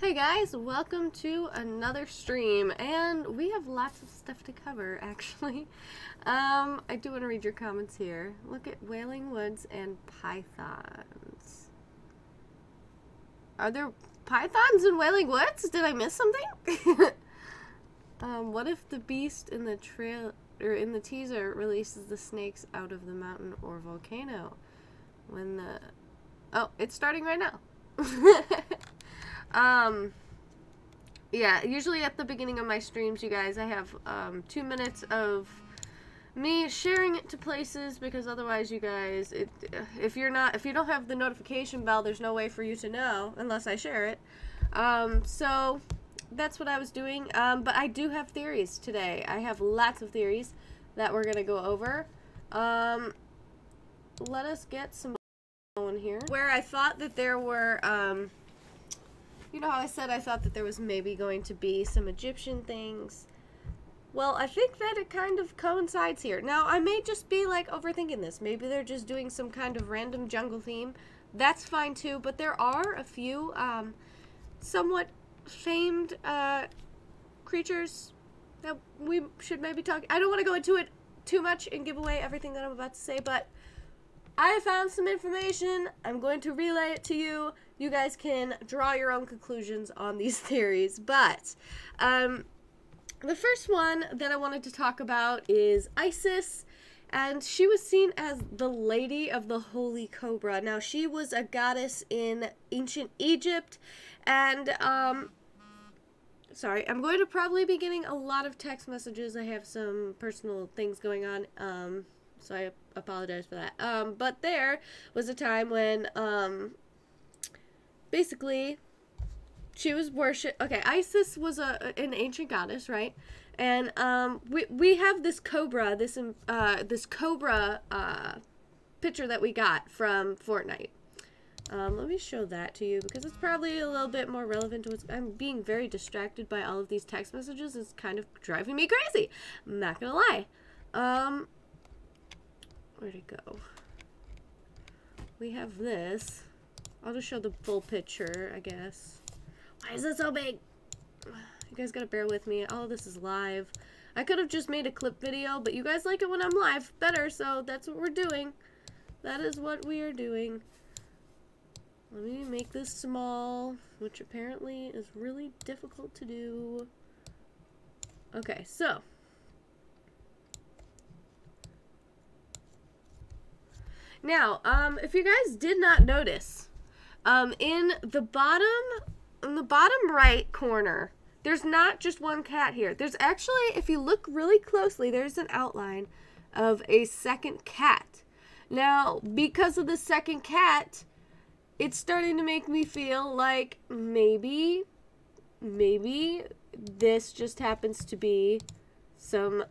Hey guys, welcome to another stream, and we have lots of stuff to cover, actually. I do want to read your comments here. Look at Whaley Woods and pythons. Are there pythons in Whaley Woods? Did I miss something? What if the beast in the trail, or in the teaser, releases the snakes out of the mountain or volcano? When the... Oh, it's starting right now. Yeah, usually at the beginning of my streams, you guys, I have 2 minutes of me sharing it to places, because otherwise you guys, if you don't have the notification bell, there's no way for you to know unless I share it. So that's what I was doing. But I do have theories today. I have lots of theories that we're gonna go over. Let us get some going here. Where I thought that there were, you know how I said I thought that there was maybe going to be some Egyptian things? Well, I think that it kind of coincides here. Now, I may just be, like, overthinking this. Maybe they're just doing some kind of random jungle theme. That's fine, too. But there are a few, somewhat famed, creatures that we should maybe talk... I don't want to go into it too much and give away everything that I'm about to say, but I found some information. I'm going to relay it to you. You guys can draw your own conclusions on these theories. But the first one that I wanted to talk about is Isis. And she was seen as the Lady of the Holy Cobra. Now, she was a goddess in ancient Egypt. And, sorry, I'm going to probably be getting a lot of text messages. I have some personal things going on. So I apologize for that. But there was a time when, basically, she was worshipped. Okay, Isis was an ancient goddess, right? And we have this Cobra, this Cobra picture that we got from FORTNITE. Let me show that to you, because it's probably a little bit more relevant to what's... I'm being very distracted by all of these text messages. It's kind of driving me crazy. I'm not gonna lie. Where'd it go? We have this. I'll just show the full picture, I guess. Why is it so big? You guys gotta bear with me. All of this is live. I could have just made a clip video, but you guys like it when I'm live better, so that's what we're doing. That is what we are doing. Let me make this small, which apparently is really difficult to do. Okay, so... Now, if you guys did not notice, in the bottom right corner, there's not just one cat here. There's actually, if you look really closely, there's an outline of a second cat. Now, because of the second cat, it's starting to make me feel like maybe this just happens to be some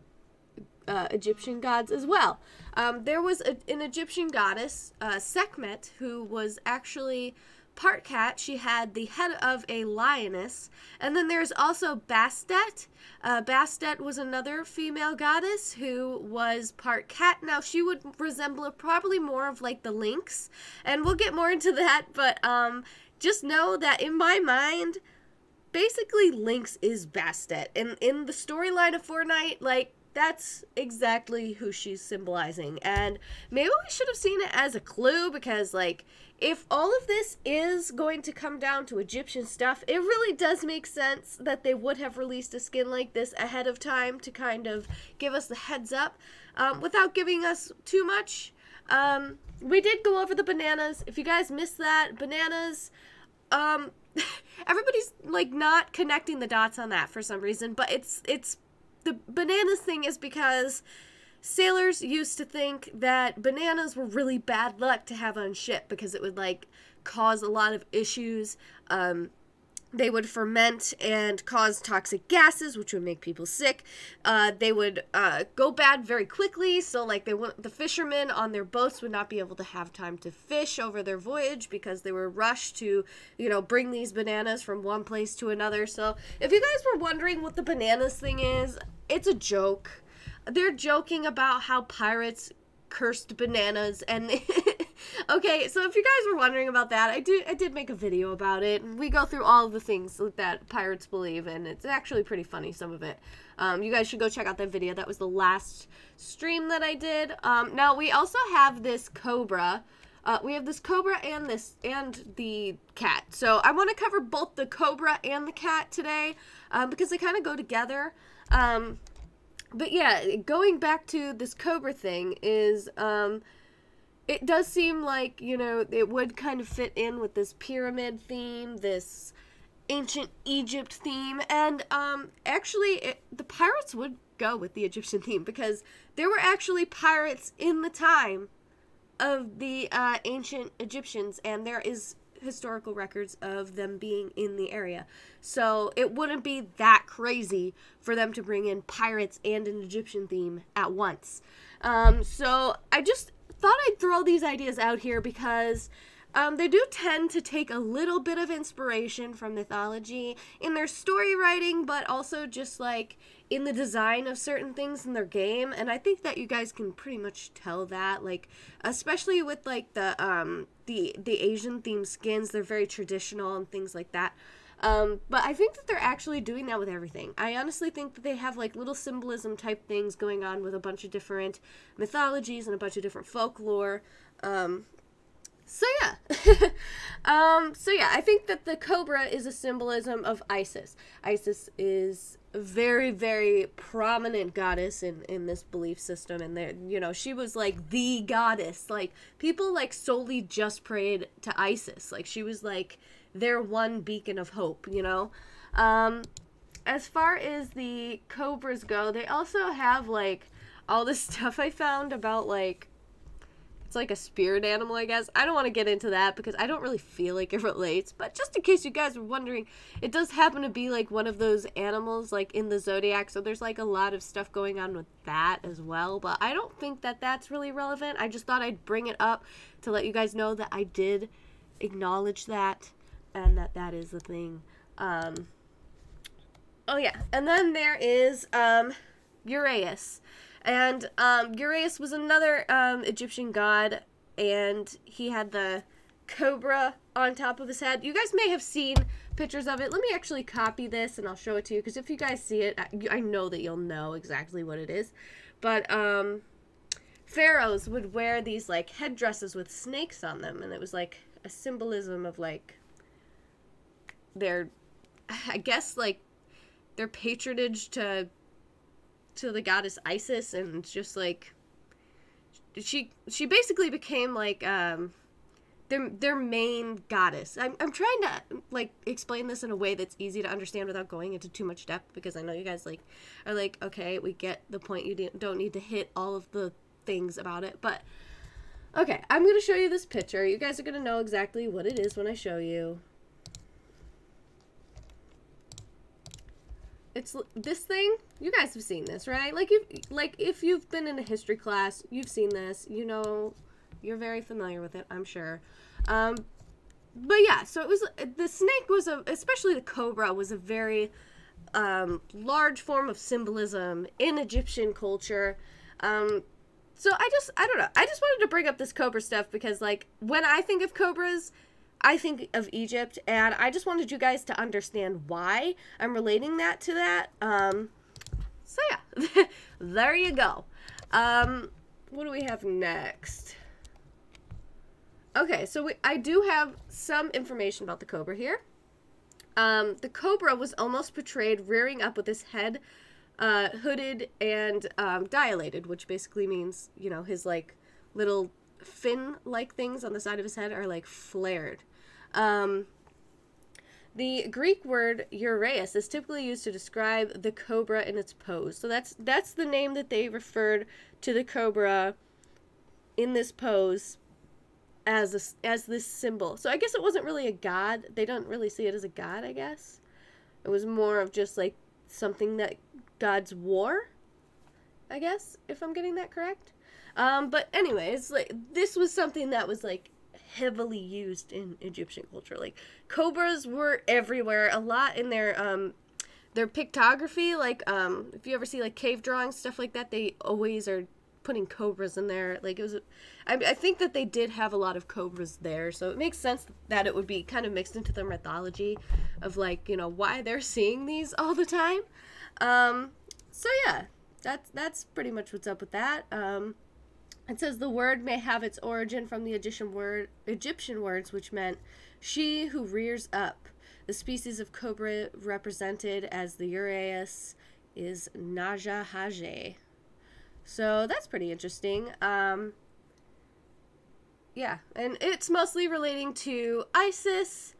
Egyptian gods as well. There was an Egyptian goddess, Sekhmet, who was actually part cat. She had the head of a lioness. And then there's also Bastet. Bastet was another female goddess who was part cat. Now, she would resemble probably more of like the lynx. And we'll get more into that, but just know that in my mind, basically Lynx is Bastet. And in the storyline of FORTNITE, like, that's exactly who she's symbolizing. And maybe we should have seen it as a clue, because, like, if all of this is going to come down to Egyptian stuff, it really does make sense that they would have released a skin like this ahead of time to kind of give us the heads up, without giving us too much. We did go over the bananas. If you guys missed that, bananas, everybody's, like, not connecting the dots on that for some reason, but it's the bananas thing is because sailors used to think that bananas were really bad luck to have on ship, because it would, like, cause a lot of issues. They would ferment and cause toxic gases, which would make people sick. They would go bad very quickly, so, like, the fishermen on their boats would not be able to have time to fish over their voyage, because they were rushed to, you know, bring these bananas from one place to another. So if you guys were wondering what the bananas thing is, it's a joke. They're joking about how pirates cursed bananas, and Okay, so if you guys were wondering about that, I did make a video about it, and we go through all of the things that pirates believe, and it's actually pretty funny, some of it. You guys should go check out that video. That was the last stream that I did. Now, we also have this Cobra. We have this Cobra and the cat. So I want to cover both the Cobra and the cat today, because they kind of go together. But yeah, going back to this Cobra thing is, it does seem like, you know, it would kind of fit in with this pyramid theme, this ancient Egypt theme, and actually the pirates would go with the Egyptian theme, because there were actually pirates in the time of the ancient Egyptians, and there is historical records of them being in the area. So it wouldn't be that crazy for them to bring in pirates and an Egyptian theme at once. So I just thought I'd throw these ideas out here because they do tend to take a little bit of inspiration from mythology in their story writing, but also just like in the design of certain things in their game. And I think that you guys can pretty much tell that, like, especially with like the Asian themed skins, they're very traditional and things like that. But I think that they're actually doing that with everything. I honestly think that they have like little symbolism type things going on with a bunch of different mythologies and a bunch of different folklore. So yeah. I think that the Cobra is a symbolism of Isis. Isis is a very, very prominent goddess in this belief system, and there, you know, she was like the goddess. Like, people like solely just prayed to Isis. Like, she was like their one beacon of hope, you know. As far as the Cobras go, they also have like all this stuff I found about like, it's like a spirit animal, I guess. I don't want to get into that because I don't really feel like it relates, but just in case you guys were wondering, it does happen to be like one of those animals like in the zodiac, so there's like a lot of stuff going on with that as well, but I don't think that that's really relevant. I just thought I'd bring it up to let you guys know that I did acknowledge that, and that is the thing. Oh yeah, and then there is Uraeus. And Uraeus was another Egyptian god, and he had the cobra on top of his head. You guys may have seen pictures of it. Let me actually copy this, and I'll show it to you, because if you guys see it, I know that you'll know exactly what it is. But pharaohs would wear these, like, headdresses with snakes on them, and it was, like, a symbolism of, like, their, I guess, like, their patronage to the goddess Isis, and just like she basically became like their main goddess. I'm trying to like explain this in a way that's easy to understand without going into too much depth, because I know you guys like are like, okay, we get the point, you don't need to hit all of the things about it. But okay, I'm gonna show you this picture. You guys are gonna know exactly what it is when I show you. It's this thing. You guys have seen this, right? Like, if you've been in a history class, you've seen this. You know, you're very familiar with it, I'm sure. But yeah, so it was, the snake was especially the cobra was a very large form of symbolism in Egyptian culture. So I don't know. I just wanted to bring up this cobra stuff because, like, when I think of cobras, I think of Egypt, and I just wanted you guys to understand why I'm relating that to that. So yeah, there you go. What do we have next? Okay, so I do have some information about the cobra here. The cobra was almost portrayed rearing up with his head hooded and dilated, which basically means, you know, his like little fin-like things on the side of his head are like flared. The Greek word Uraeus is typically used to describe the cobra in its pose. So that's the name that they referred to the cobra in this pose as this symbol. So I guess it wasn't really a god. They don't really see it as a god, I guess. It was more of just like something that gods wore, I guess, if I'm getting that correct. But anyways, like, this was something that was like heavily used in Egyptian culture. Like, cobras were everywhere, a lot in their pictography. Like, if you ever see like cave drawings, stuff like that, they always are putting cobras in there. Like, it was, I think that they did have a lot of cobras there, so it makes sense that it would be kind of mixed into their mythology of, like, you know, why they're seeing these all the time. So yeah, that's pretty much what's up with that. It says the word may have its origin from the Egyptian words, which meant she who rears up. The species of cobra represented as the uraeus is Naja Hage. So that's pretty interesting. Yeah, and it's mostly relating to Isis.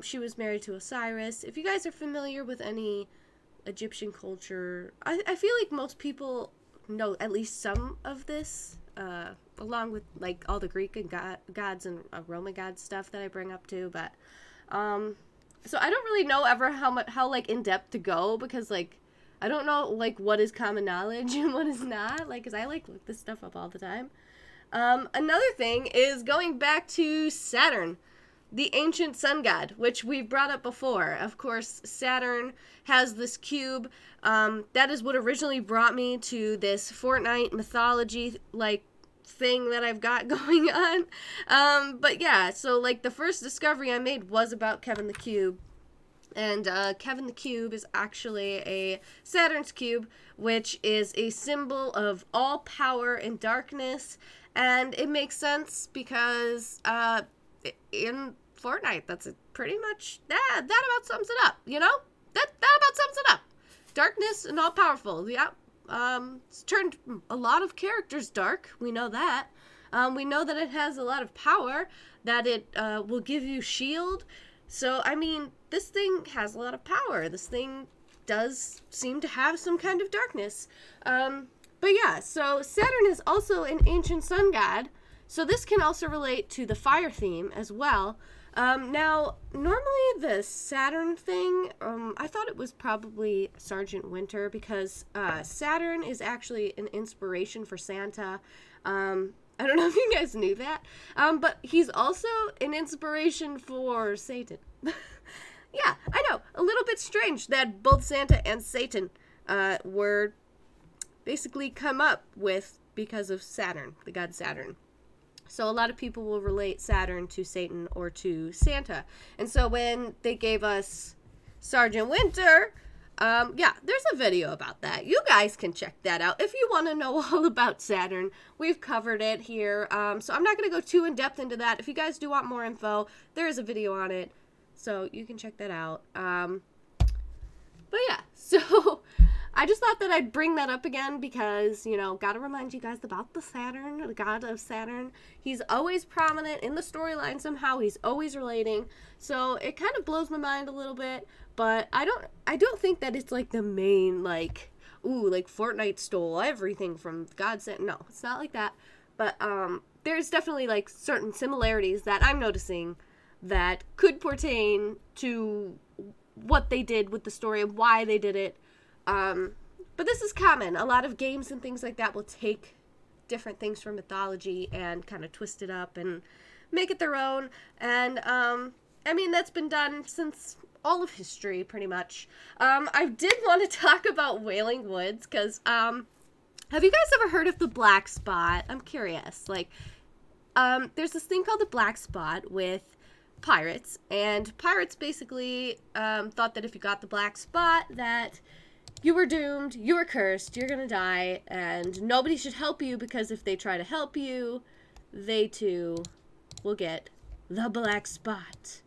She was married to Osiris. If you guys are familiar with any Egyptian culture, I feel like most people know at least some of this, along with like all the Greek and gods and Roman god stuff that I bring up too. But so I don't really know ever how like in depth to go, because like I don't know like what is common knowledge and what is not, like, because I like look this stuff up all the time. Another thing is going back to Saturn, the ancient sun god, which we've brought up before. Of course, Saturn has this cube. That is what originally brought me to this FORTNITE mythology, like, thing that I've got going on. But yeah, so, like, the first discovery I made was about Kevin the Cube. And Kevin the Cube is actually a Saturn's cube, which is a symbol of all power and darkness. And it makes sense because in FORTNITE, that's pretty much that about sums it up, you know? That about sums it up. Darkness and all powerful. Yeah. It's turned a lot of characters dark. We know that. We know that it has a lot of power, that it will give you shield. So, I mean, this thing has a lot of power. This thing does seem to have some kind of darkness. But yeah, so Saturn is also an ancient sun god. So this can also relate to the fire theme as well. Now, normally the Saturn thing, I thought it was probably Sergeant Winter, because Saturn is actually an inspiration for Santa. I don't know if you guys knew that, but he's also an inspiration for Satan. Yeah, I know, a little bit strange that both Santa and Satan were basically come up with because of Saturn, the god Saturn. So a lot of people will relate Saturn to Satan or to Santa. And so when they gave us Sergeant Winter, yeah, there's a video about that. You guys can check that out if you want to know all about Saturn. We've covered it here. So I'm not going to go too in depth into that. If you guys do want more info, there is a video on it. So you can check that out. But yeah, so I just thought that I'd bring that up again because, you know, gotta remind you guys about the Saturn, the god of Saturn. He's always prominent in the storyline somehow. He's always relating. So it kind of blows my mind a little bit, but I don't think that it's like the main, like, ooh, like FORTNITE stole everything from God Saturn. No, it's not like that. But there's definitely like certain similarities that I'm noticing that could pertain to what they did with the story and why they did it. But this is common. A lot of games and things like that will take different things from mythology and kind of twist it up and make it their own. And, I mean, that's been done since all of history, pretty much. I did want to talk about Whaley Woods, because, have you guys ever heard of the black spot? I'm curious. Like, there's this thing called the black spot with pirates, and pirates basically, thought that if you got the black spot, that you were doomed, you were cursed, you're gonna die, and nobody should help you, because if they try to help you, they too will get the black spot.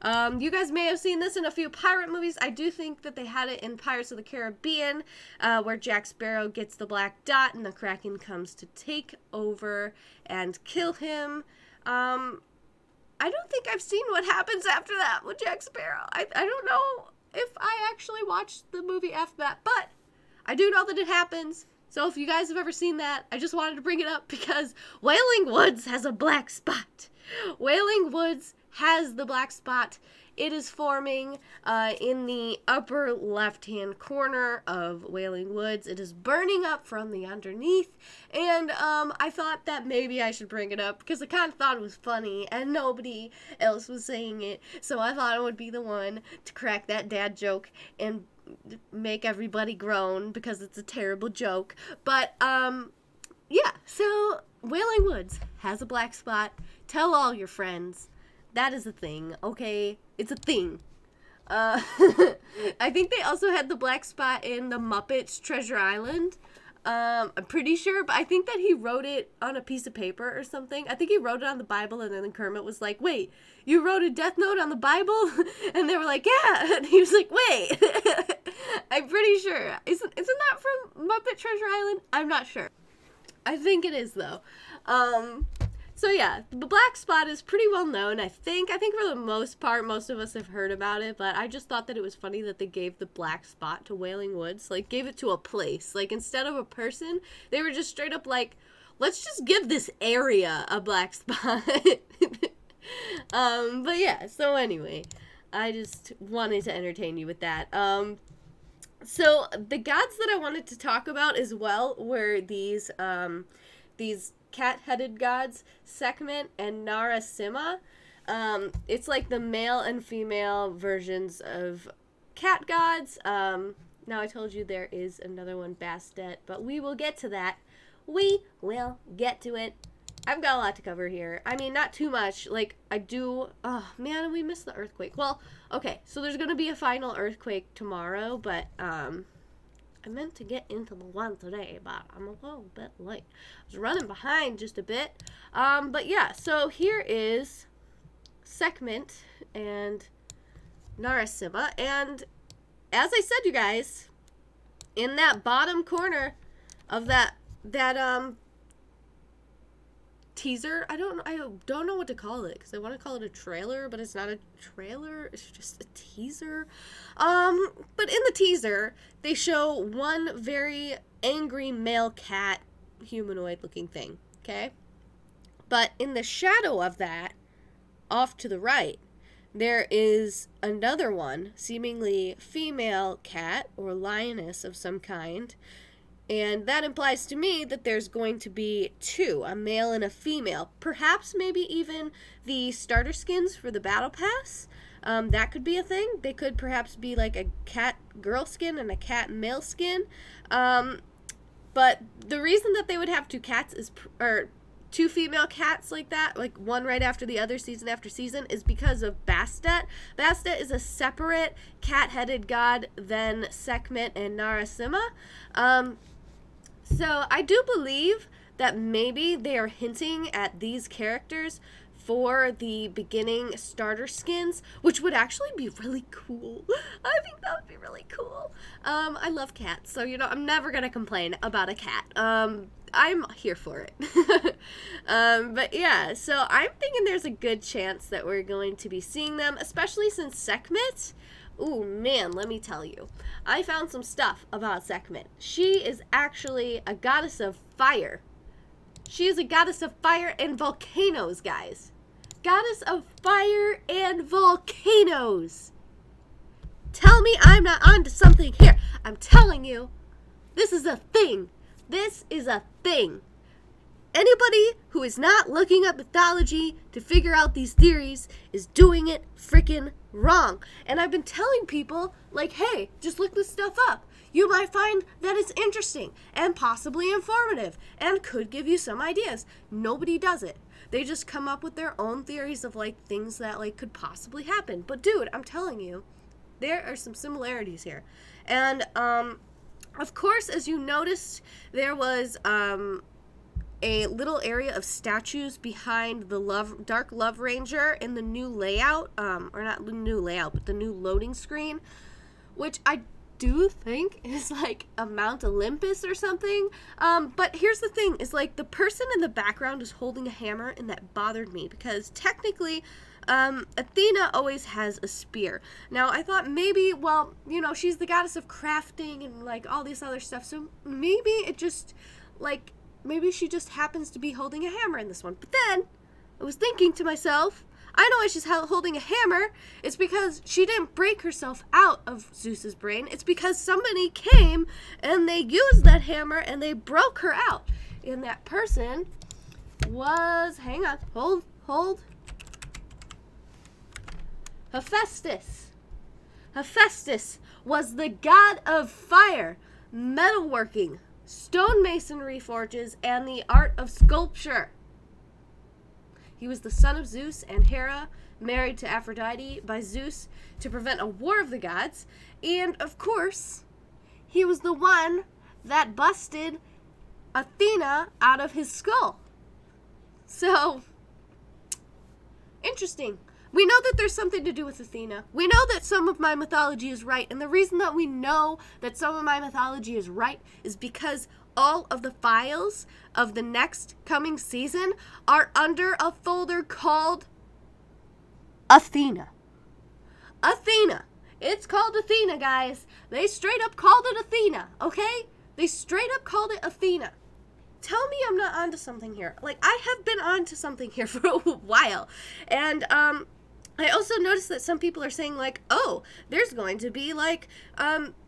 You guys may have seen this in a few pirate movies. I do think that they had it in Pirates of the Caribbean, where Jack Sparrow gets the black dot and the Kraken comes to take over and kill him. I don't think I've seen what happens after that with Jack Sparrow. I don't know if I actually watched the movie after that, but I do know that it happens. So if you guys have ever seen that, I just wanted to bring it up because Whaley Woods has a black spot. Whaley Woods has the black spot. It is forming in the upper left-hand corner of Whaley Woods. It is burning up from the underneath, and I thought that maybe I should bring it up because I kind of thought it was funny, and nobody else was saying it, so I thought I would be the one to crack that dad joke and make everybody groan because it's a terrible joke. But yeah, so Whaley Woods has a black spot. Tell all your friends. That is a thing, okay? It's a thing. I think they also had the black spot in the Muppets Treasure Island. I'm pretty sure, but I think that he wrote it on a piece of paper or something. I think he wrote it on the Bible, and then Kermit was like, wait, you wrote a death note on the Bible? And they were like, yeah. And he was like, wait. I'm pretty sure. Isn't that from Muppet Treasure Island? I'm not sure. I think it is, though. So yeah, the black spot is pretty well known, I think. I think for the most part, most of us have heard about it, but I just thought that it was funny that they gave the black spot to Whaley Woods. Like, gave it to a place. Like, instead of a person, they were just straight up like, let's just give this area a black spot. But yeah, so anyway, I just wanted to entertain you with that. So the gods that I wanted to talk about as well were these cat-headed gods, Sekhmet and Narasimha. It's like the male and female versions of cat gods. Now I told you there is another one, Bastet, but we will get to that. We will get to it. I've got a lot to cover here. I mean, not too much. Like, I do... Oh, man, we missed the earthquake. Well, okay, so there's going to be a final earthquake tomorrow, but, I meant to get into the one today, but I'm a little bit late. I was running behind just a bit. But yeah, so here is Sekhmet and Narasimha. And as I said, you guys, in that bottom corner of that teaser, I don't know what to call it, because I want to call it a trailer, but it's not a trailer, it's just a teaser. But in the teaser, they show one very angry male cat, humanoid looking thing, okay? But in the shadow of that, off to the right, there is another one, seemingly female cat, or lioness of some kind. And that implies to me that there's going to be two, a male and a female. Perhaps maybe even the starter skins for the battle pass. That could be a thing. They could perhaps be like a cat girl skin and a cat male skin. But the reason that they would have two cats is, or two female cats like that, like one right after the other, season after season, is because of Bastet. Bastet is a separate cat-headed god than Sekhmet and Narasimha. So I do believe that maybe they are hinting at these characters for the beginning starter skins, which would actually be really cool. I think that would be really cool. I love cats, so, you know, I'm never gonna complain about a cat. I'm here for it. But yeah, so I'm thinking there's a good chance that we're going to be seeing them, especially since Sekhmet, ooh, man, let me tell you. I found some stuff about Sekhmet. She is actually a goddess of fire. She is a goddess of fire and volcanoes, guys. Goddess of fire and volcanoes. Tell me I'm not onto something here. I'm telling you, this is a thing. This is a thing. Anybody who is not looking up mythology to figure out these theories is doing it freaking wrong. And I've been telling people, like, hey, just look this stuff up. You might find that it's interesting and possibly informative and could give you some ideas. Nobody does it. They just come up with their own theories of, like, things that, like, could possibly happen. But, dude, I'm telling you, there are some similarities here. And, of course, as you noticed, there was, a little area of statues behind the Dark Love Ranger in the new layout, or not the new layout, but the new loading screen, which I do think is like a Mount Olympus or something. But here's the thing, is like the person in the background is holding a hammer, and that bothered me because technically Athena always has a spear. Now I thought maybe, well, you know, she's the goddess of crafting and like all this other stuff, so maybe it just like, maybe she just happens to be holding a hammer in this one. But then I was thinking to myself, I know why she's holding a hammer. It's because she didn't break herself out of Zeus's brain. It's because somebody came and they used that hammer and they broke her out. And that person was, hang on, hold. Hephaestus. Hephaestus was the god of fire, metalworking, stonemasonry forges, and the art of sculpture. He was the son of Zeus and Hera, married to Aphrodite by Zeus to prevent a war of the gods. And, of course, he was the one that busted Athena out of his skull. So, interesting. We know that there's something to do with Athena. We know that some of my mythology is right. And the reason that we know that some of my mythology is right is because all of the files of the next coming season are under a folder called Athena. Athena. It's called Athena, guys. They straight up called it Athena, okay? They straight up called it Athena. Tell me I'm not onto something here. Like, I have been onto something here for a while. And, I also noticed that some people are saying, like, oh, there's going to be, like,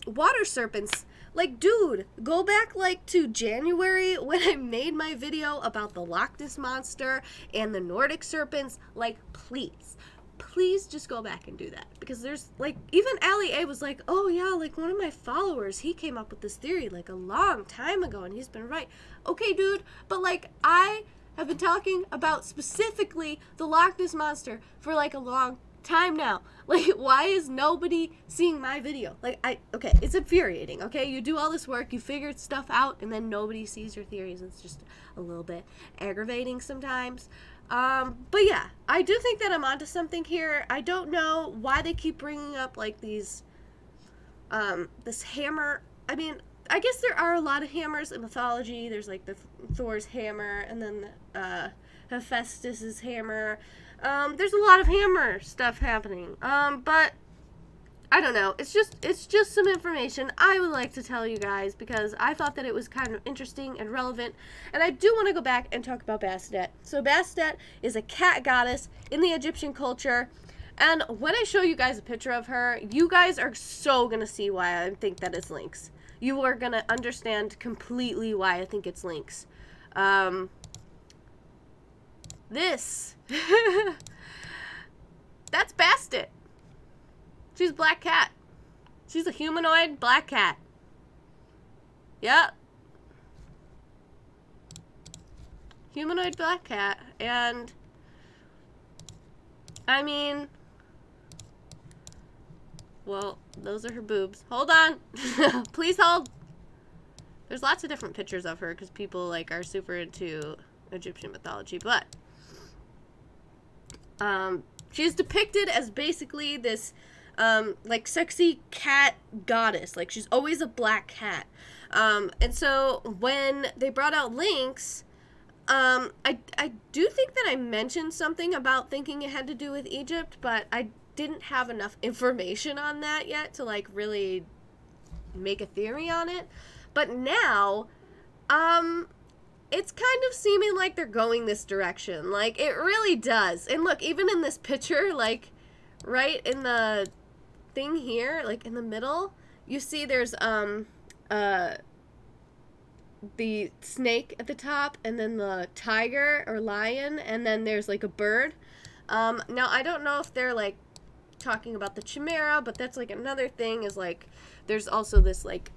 water serpents. Like, dude, go back, like, to January when I made my video about the Loch Ness Monster and the Nordic serpents. Like, please just go back and do that. Because there's, like, even Ali A was like, oh, yeah, like, one of my followers, he came up with this theory, like, a long time ago, and he's been right. Okay, dude, but, like, I have been talking about specifically the Loch Ness Monster for, like, a long time now. Like, why is nobody seeing my video? Like, okay, it's infuriating, okay? You do all this work, you figured stuff out, and then nobody sees your theories. It's just a little bit aggravating sometimes. But yeah, I do think that I'm onto something here. I don't know why they keep bringing up, like, these, this hammer. I mean, I guess there are a lot of hammers in mythology. There's, like, the Thor's hammer, and then, Hephaestus's hammer. There's a lot of hammer stuff happening. But I don't know. It's just some information I would like to tell you guys because I thought that it was kind of interesting and relevant. And I do want to go back and talk about Bastet. So Bastet is a cat goddess in the Egyptian culture. And when I show you guys a picture of her, you guys are so going to see why I think that it's Lynx. You are going to understand completely why I think it's Lynx. This. That's Bastet. She's a black cat. She's a humanoid black cat. Yep. Humanoid black cat. And, I mean, well, those are her boobs. Hold on. Please hold. There's lots of different pictures of her because people, like, are super into Egyptian mythology, but she's depicted as basically this like sexy cat goddess. Like, she's always a black cat. And so when they brought out Lynx, I do think that I mentioned something about thinking it had to do with Egypt, but I didn't have enough information on that yet to, like, really make a theory on it. But now, it's kind of seeming like they're going this direction. Like, it really does. And look, even in this picture, like, right in the thing here, like, in the middle, you see there's, the snake at the top, and then the tiger or lion, and then there's, like, a bird. Now, I don't know if they're, like, talking about the chimera, but that's, like, another thing is, like, there's also this, like,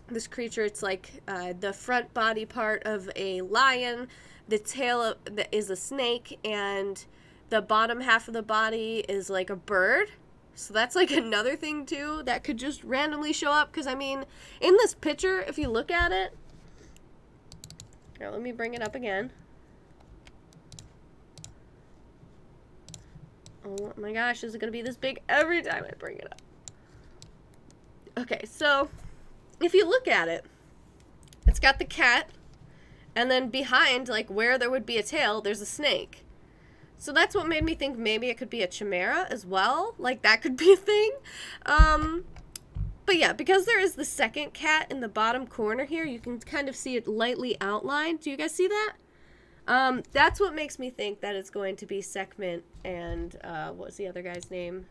this creature, it's like the front body part of a lion, the tail is a snake, and the bottom half of the body is like a bird. So that's like another thing too that could just randomly show up. Because I mean, in this picture, if you look at it, here, let me bring it up again. Oh my gosh, is it gonna be this big every time I bring it up? Okay, so if you look at it, it's got the cat, and then behind, like, where there would be a tail, there's a snake. So that's what made me think maybe it could be a chimera as well. Like, that could be a thing. But yeah, because there is the second cat in the bottom corner here, you can kind of see it lightly outlined. Do you guys see that? That's what makes me think that it's going to be Sekhmet and, what's the other guy's name?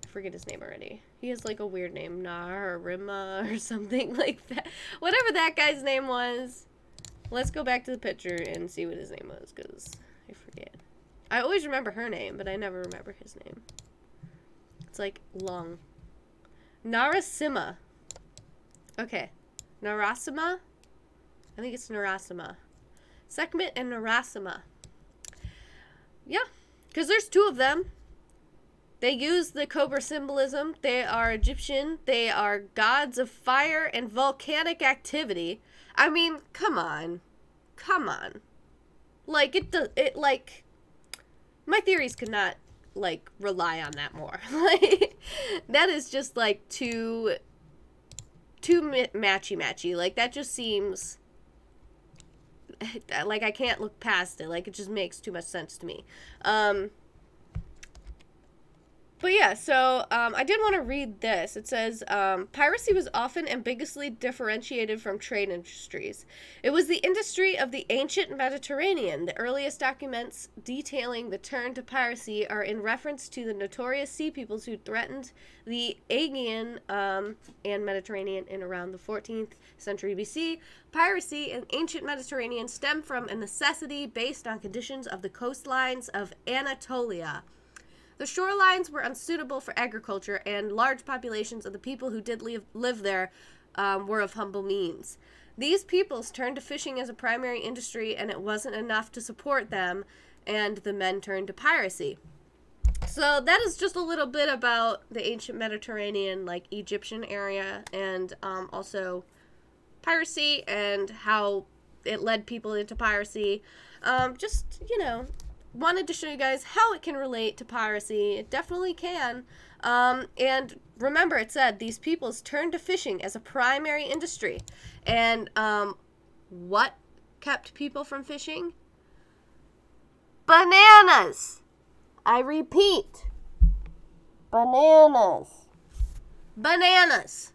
I forget his name already. He has, like, a weird name, Narsimha or something like that. Whatever that guy's name was. Let's go back to the picture and see what his name was, because I forget. I always remember her name, but I never remember his name. It's, like, long. Narasimha. Okay. Narasimha. I think it's Narasimha. Sekhmet and Narasimha. Yeah, because there's two of them. They use the Cobra symbolism. They are Egyptian. They are gods of fire and volcanic activity. I mean, come on. Come on. Like, like, my theories could not, like, rely on that more. Like, that is just, like, too matchy-matchy. Like, that just seems, like, I can't look past it. Like, it just makes too much sense to me. But yeah, so I did want to read this. It says, piracy was often ambiguously differentiated from trade industries. It was the industry of the ancient Mediterranean. The earliest documents detailing the turn to piracy are in reference to the notorious sea peoples who threatened the Aegean and Mediterranean in around the 14th century BC. Piracy in ancient Mediterranean stemmed from a necessity based on conditions of the coastlines of Anatolia. The shorelines were unsuitable for agriculture, and large populations of the people who did live there were of humble means. These peoples turned to fishing as a primary industry, and it wasn't enough to support them, and the men turned to piracy. So that is just a little bit about the ancient Mediterranean, like, Egyptian area, and also piracy and how it led people into piracy. Just, you know, wanted to show you guys how it can relate to piracy. It definitely can. And remember, it said these peoples turned to fishing as a primary industry. And what kept people from fishing? Bananas! I repeat. Bananas. Bananas.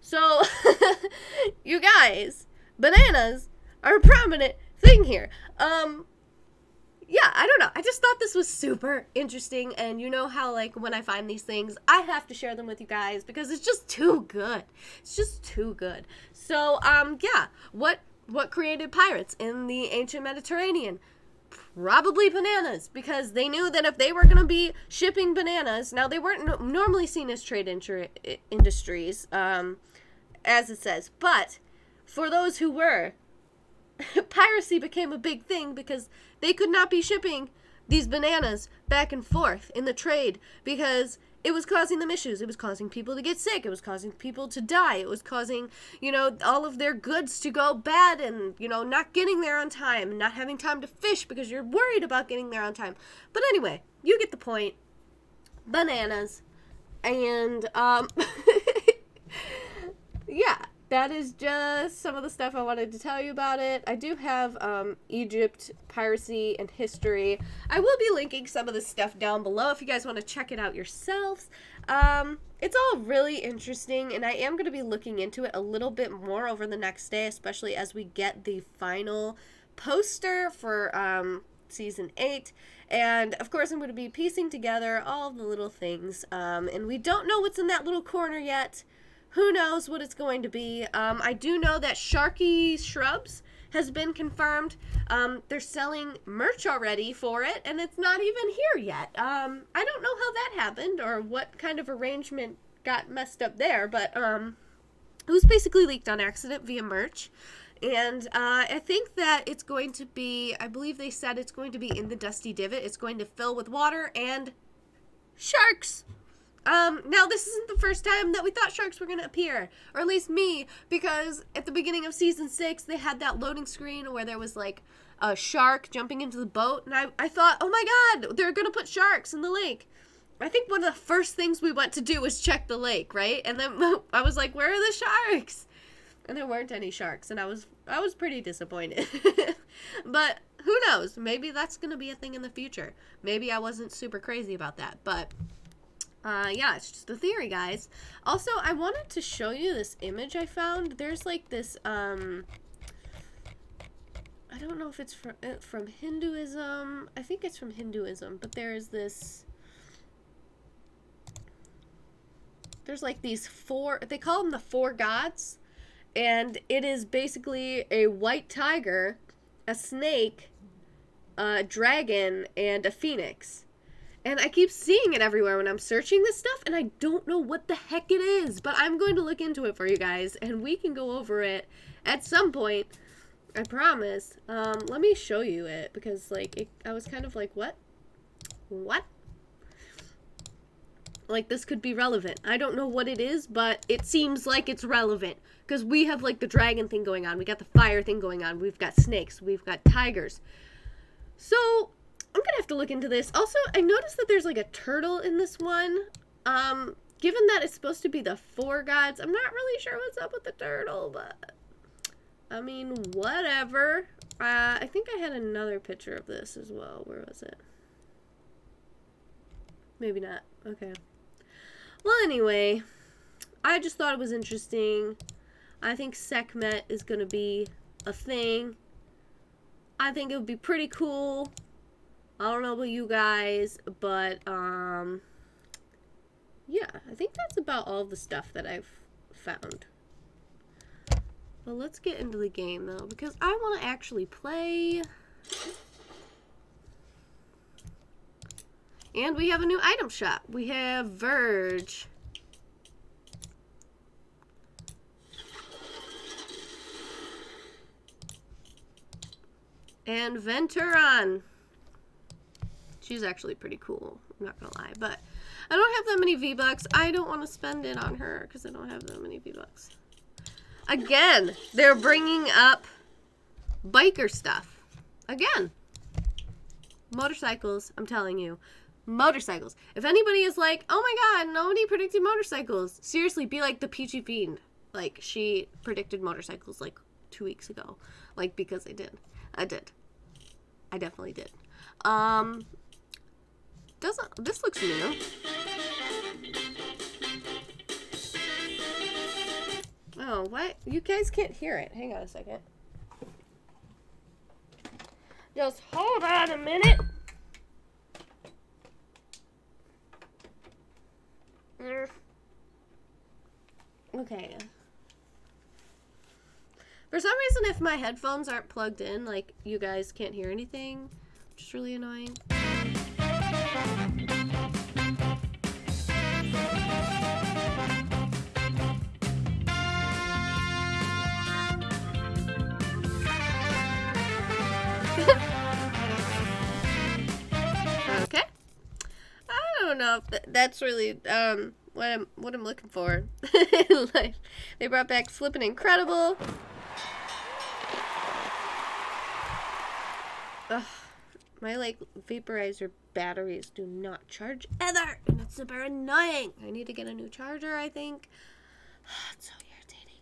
So, you guys, bananas are a prominent thing here. Yeah, I don't know. I just thought this was super interesting, and you know how, like, when I find these things, I have to share them with you guys because it's just too good. It's just too good. So, yeah, what created pirates in the ancient Mediterranean? Probably bananas, because they knew that if they were going to be shipping bananas, now they weren't normally seen as trade industries, as it says, but for those who were, piracy became a big thing because they could not be shipping these bananas back and forth in the trade because it was causing them issues. It was causing people to get sick. It was causing people to die. It was causing, you know, all of their goods to go bad and, you know, not getting there on time, not having time to fish because you're worried about getting there on time. But anyway, you get the point. Bananas. And, yeah. That is just some of the stuff I wanted to tell you about it. I do have Egypt, piracy, and history. I will be linking some of this stuff down below if you guys want to check it out yourselves. It's all really interesting, and I am going to be looking into it a little bit more over the next day, especially as we get the final poster for Season 8. And, of course, I'm going to be piecing together all the little things. And we don't know what's in that little corner yet. Who knows what it's going to be. I do know that Sharky Shrubs has been confirmed. They're selling merch already for it, and it's not even here yet. I don't know how that happened or what kind of arrangement got messed up there, but it was basically leaked on accident via merch. And I think that it's going to be, I believe they said it's going to be in the Dusty Divot. It's going to fill with water and sharks. Now this isn't the first time that we thought sharks were going to appear, or at least me, because at the beginning of Season 6, they had that loading screen where there was, like, a shark jumping into the boat, and I thought, oh my god, they're going to put sharks in the lake. I think one of the first things we went to do was check the lake, right? And then I was like, where are the sharks? And there weren't any sharks, and I was pretty disappointed. But who knows? Maybe that's going to be a thing in the future. Maybe I wasn't super crazy about that, but yeah, it's just a theory, guys. Also, I wanted to show you this image I found. There's like this, I don't know if it's from Hinduism. I think it's from Hinduism, but there's this, there's like these four, they call them the four gods, and it is basically a white tiger, a snake, a dragon, and a phoenix. And I keep seeing it everywhere when I'm searching this stuff, and I don't know what the heck it is. But I'm going to look into it for you guys, and we can go over it at some point. I promise. Let me show you it, because, like, I was kind of like, what? What? Like, this could be relevant. I don't know what it is, but it seems like it's relevant. Because we have, like, the dragon thing going on. We got the fire thing going on. We've got snakes. We've got tigers. So, I'm gonna have to look into this. Also, I noticed that there's, like, a turtle in this one. Given that it's supposed to be the 4 gods, I'm not really sure what's up with the turtle, but... I mean, whatever. I think I had another picture of this as well. Where was it? Maybe not. Okay. Well, anyway, I just thought it was interesting. I think Sekhmet is going to be a thing. I think it would be pretty cool. I don't know about you guys, but, yeah, I think that's about all the stuff that I've found. Well, let's get into the game, though, because I want to actually play. And we have a new item shop. We have Verge. And Venturon. She's actually pretty cool, I'm not gonna lie. But I don't have that many V-Bucks. I don't want to spend it on her because I don't have that many V-Bucks. Again, they're bringing up biker stuff. Again. Motorcycles, I'm telling you. Motorcycles. If anybody is like, oh my god, nobody predicted motorcycles. Seriously, be like ThePeachyFiend. Like, she predicted motorcycles like 2 weeks ago. Like, because I did. I did. I definitely did. This looks new. Oh, what? You guys can't hear it. Hang on a second. Just hold on a minute. Okay. For some reason, if my headphones aren't plugged in, like, you guys can't hear anything, which is really annoying. Okay. I don't know if that's really what I'm looking for. Like, they brought back Flippin' Incredible. Ugh, my like vaporizer batteries do not charge either, and it's super annoying. I need to get a new charger, I think. It's so irritating.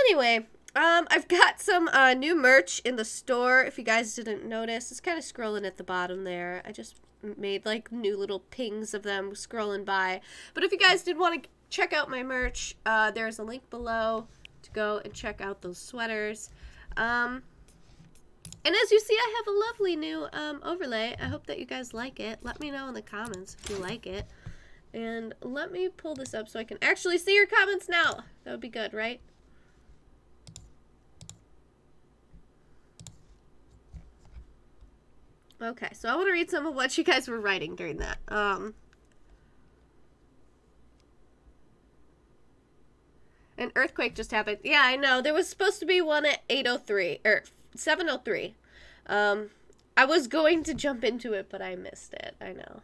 Anyway, I've got some new merch in the store. If you guys didn't notice, it's kind of scrolling at the bottom there. I just made like new little pings of them scrolling by. But if you guys did want to check out my merch, there's a link below to go and check out those sweaters. And as you see, I have a lovely new overlay. I hope that you guys like it. Let me know in the comments if you like it. And let me pull this up so I can actually see your comments now. That would be good, right? Okay, so I want to read some of what you guys were writing during that. An earthquake just happened. Yeah, I know. There was supposed to be one at 8:03 or 7:03. I was going to jump into it, but I missed it. I know.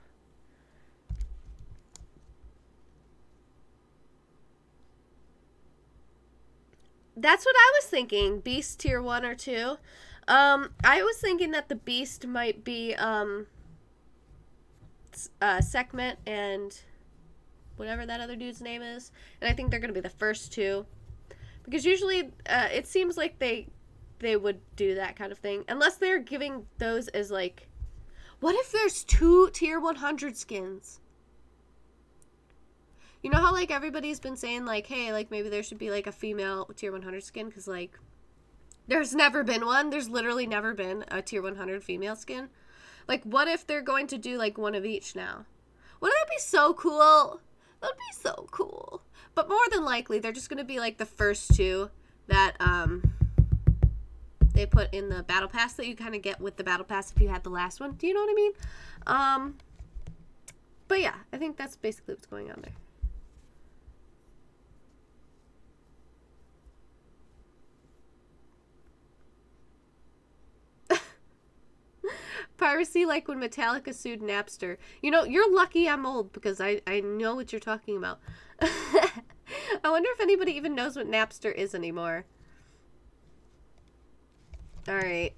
That's what I was thinking. Beast tier 1 or 2. I was thinking that the beast might be Sekhmet and whatever that other dude's name is. And I think they're going to be the first 2. Because usually it seems like they would do that kind of thing. Unless they're giving those as like... What if there's 2 tier 100 skins? You know how like everybody's been saying like, hey, like maybe there should be like a female tier 100 skin? Because like... There's never been one. There's literally never been a tier 100 female skin. Like, what if they're going to do, like, one of each now? Wouldn't that be so cool? That would be so cool. But more than likely, they're just going to be, like, the first 2 that, they put in the battle pass that you kind of get with the battle pass if you had the last one. Do you know what I mean? But yeah, I think that's basically what's going on there. Piracy like when Metallica sued Napster. You know, you're lucky I'm old because I know what you're talking about. I wonder if anybody even knows what Napster is anymore. Alright.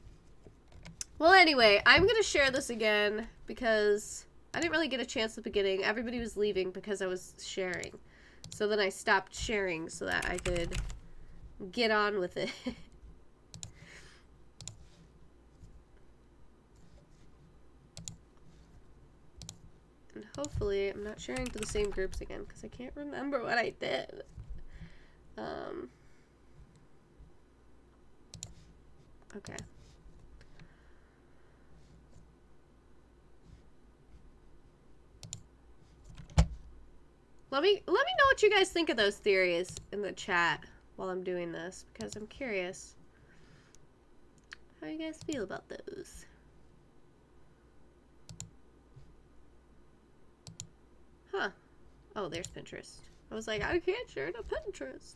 Well, anyway, I'm going to share this again because I didn't really get a chance at the beginning. Everybody was leaving because I was sharing. So then I stopped sharing so that I could get on with it. And hopefully I'm not sharing to the same groups again because I can't remember what I did. Okay. Let me know what you guys think of those theories in the chat while I'm doing this because I'm curious how you guys feel about those. Huh. Oh, there's Pinterest. I was like, I can't share to Pinterest.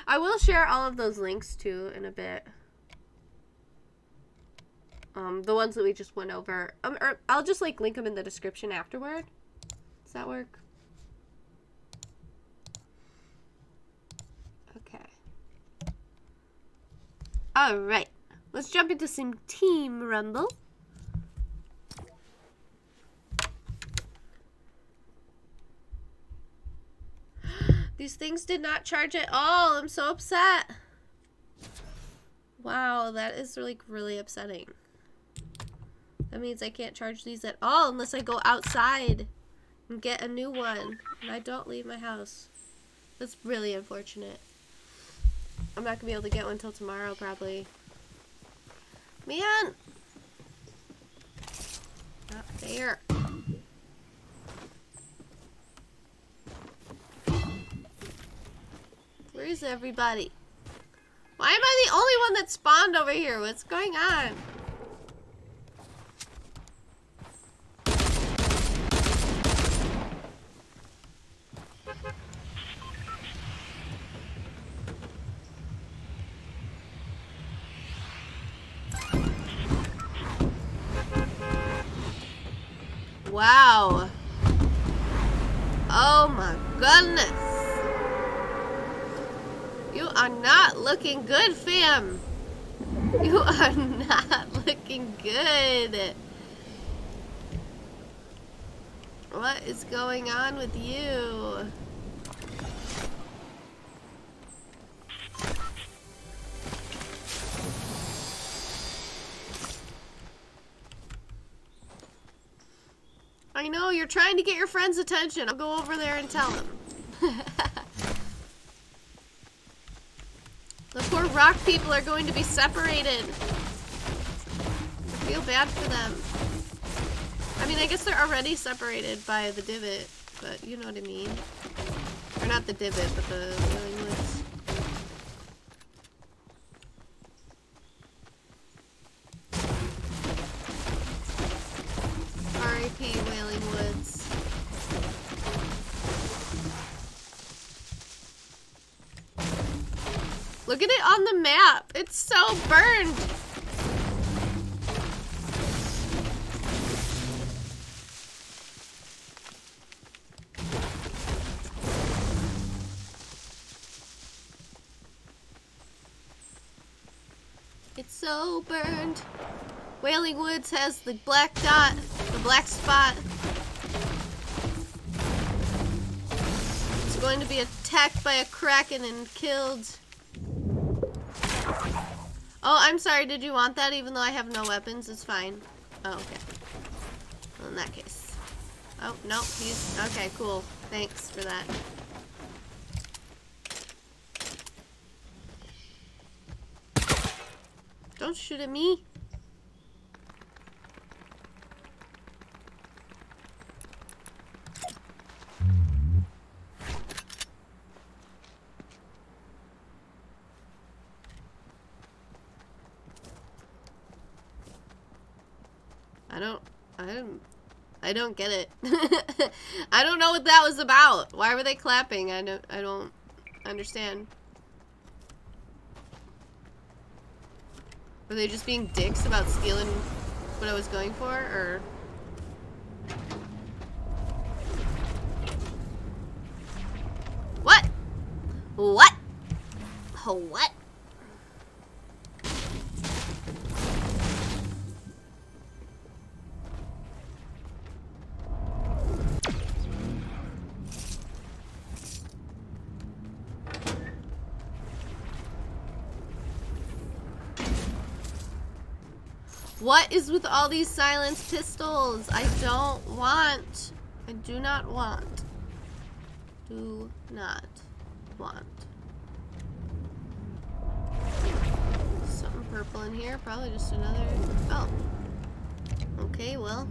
I will share all of those links too in a bit. The ones that we just went over. Or I'll just like link them in the description afterward. Does that work? Okay. Alright. Let's jump into some Team Rumble. These things did not charge at all. I'm so upset. Wow, that is like really upsetting. That means I can't charge these at all unless I go outside and get a new one. And I don't leave my house. That's really unfortunate. I'm not gonna be able to get one until tomorrow probably. Man! Not fair. Where is everybody? Why am I the only one that spawned over here? What's going on? Wow. Oh my goodness. You are not looking good, fam. You are not looking good. What is going on with you? I know, you're trying to get your friend's attention. I'll go over there and tell him. The poor rock people are going to be separated. I feel bad for them. I mean, I guess they're already separated by the divot, but you know what I mean. Or not the divot, but the Whaley Woods. R.I.P. Whaley Woods. Look at it on the map. It's so burned. It's so burned. Whaley Woods has the black dot, the black spot. It's going to be attacked by a kraken and killed. Oh, I'm sorry. Did you want that even though I have no weapons? It's fine. Oh, okay. Well, in that case. Oh, no. He's... Okay, cool. Thanks for that. Don't shoot at me. I didn't... I don't get it. I don't know what that was about. Why were they clapping? I don't understand. Were they just being dicks about stealing what I was going for, or? What? What? Oh, what? What is with all these silenced pistols? I don't want. I do not want. Do not want. Something purple in here. Probably just another. Oh. Okay, well.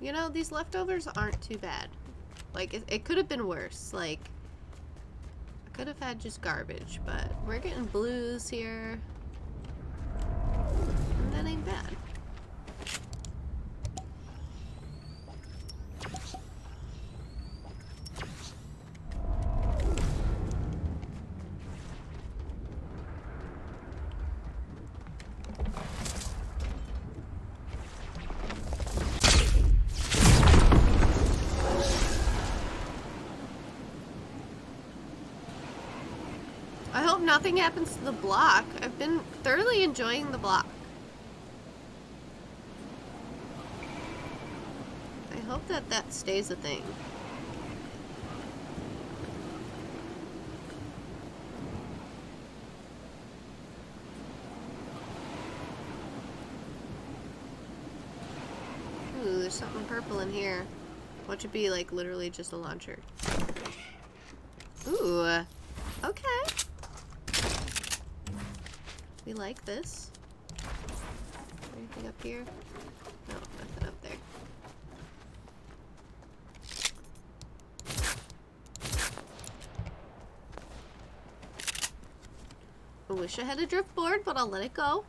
You know, these leftovers aren't too bad. Like, it could have been worse. Like, I could have had just garbage, but we're getting blues here. And that ain't bad. Nothing happens to the block. I've been thoroughly enjoying the block. I hope that that stays a thing. Ooh, there's something purple in here. What should be like literally just a launcher. Ooh, okay. We like this. Anything up here? No, nothing up there. I wish I had a drift board, but I'll let it go.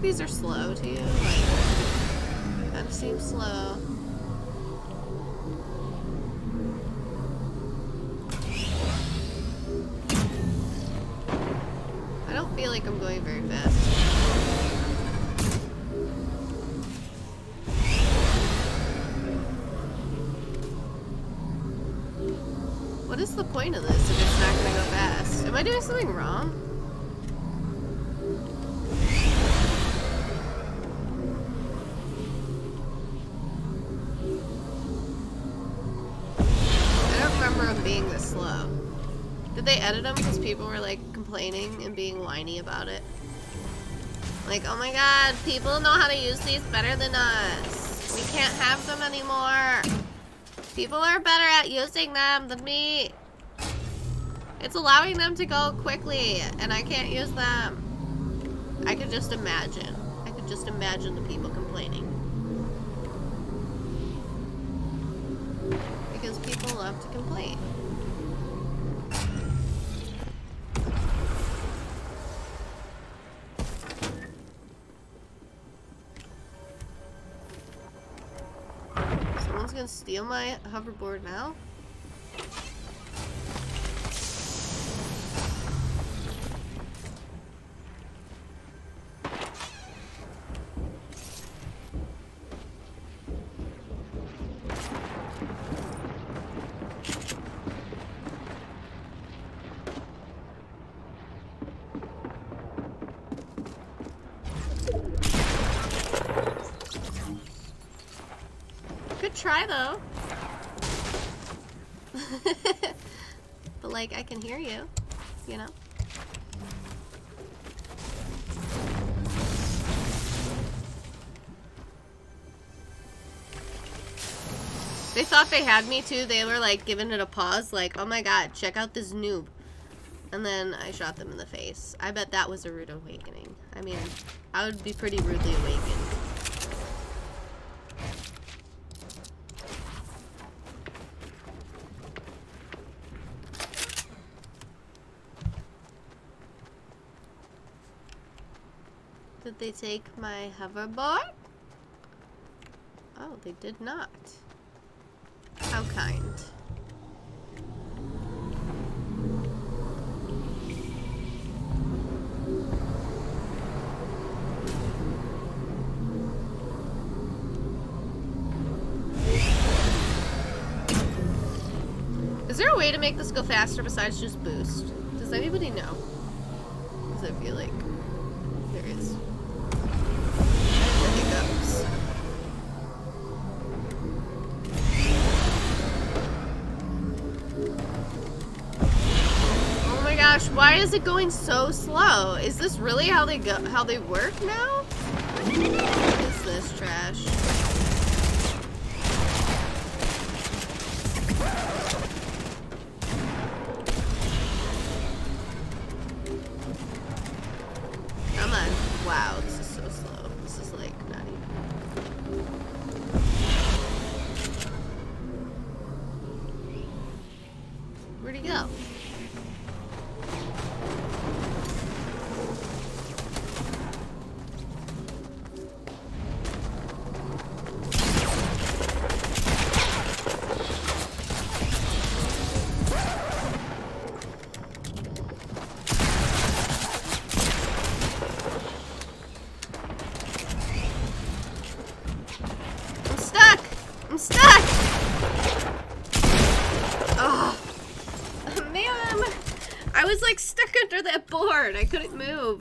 These are slow to you? Like, kind of seems slow. I don't feel like I'm going very fast. What is the point of this if it's not gonna go fast? Am I doing something wrong? Did they edit them because people were like complaining and being whiny about it? Like, oh my god, people know how to use these better than us. We can't have them anymore. People are better at using them than me. It's allowing them to go quickly and I can't use them. I could just imagine. I could just imagine the people complaining. Because people love to complain. Gonna steal my hoverboard now? try though. But like, I can hear you, you know? They thought they had me too. They were like giving it a pause, like, oh my god, check out this noob. And then I shot them in the face. I bet that was a rude awakening. I mean, I would be pretty rudely awakened. Did they take my hoverboard? Oh, they did not. How kind. Is there a way to make this go faster besides just boost? Does anybody know? Because I feel like there is. The hiccups. Oh my gosh, why is it going so slow? Is this really how they go, how they work now? What is this trash? Come on. Wow, this is so slow. This is like not even. Where'd he go? That board. I couldn't move.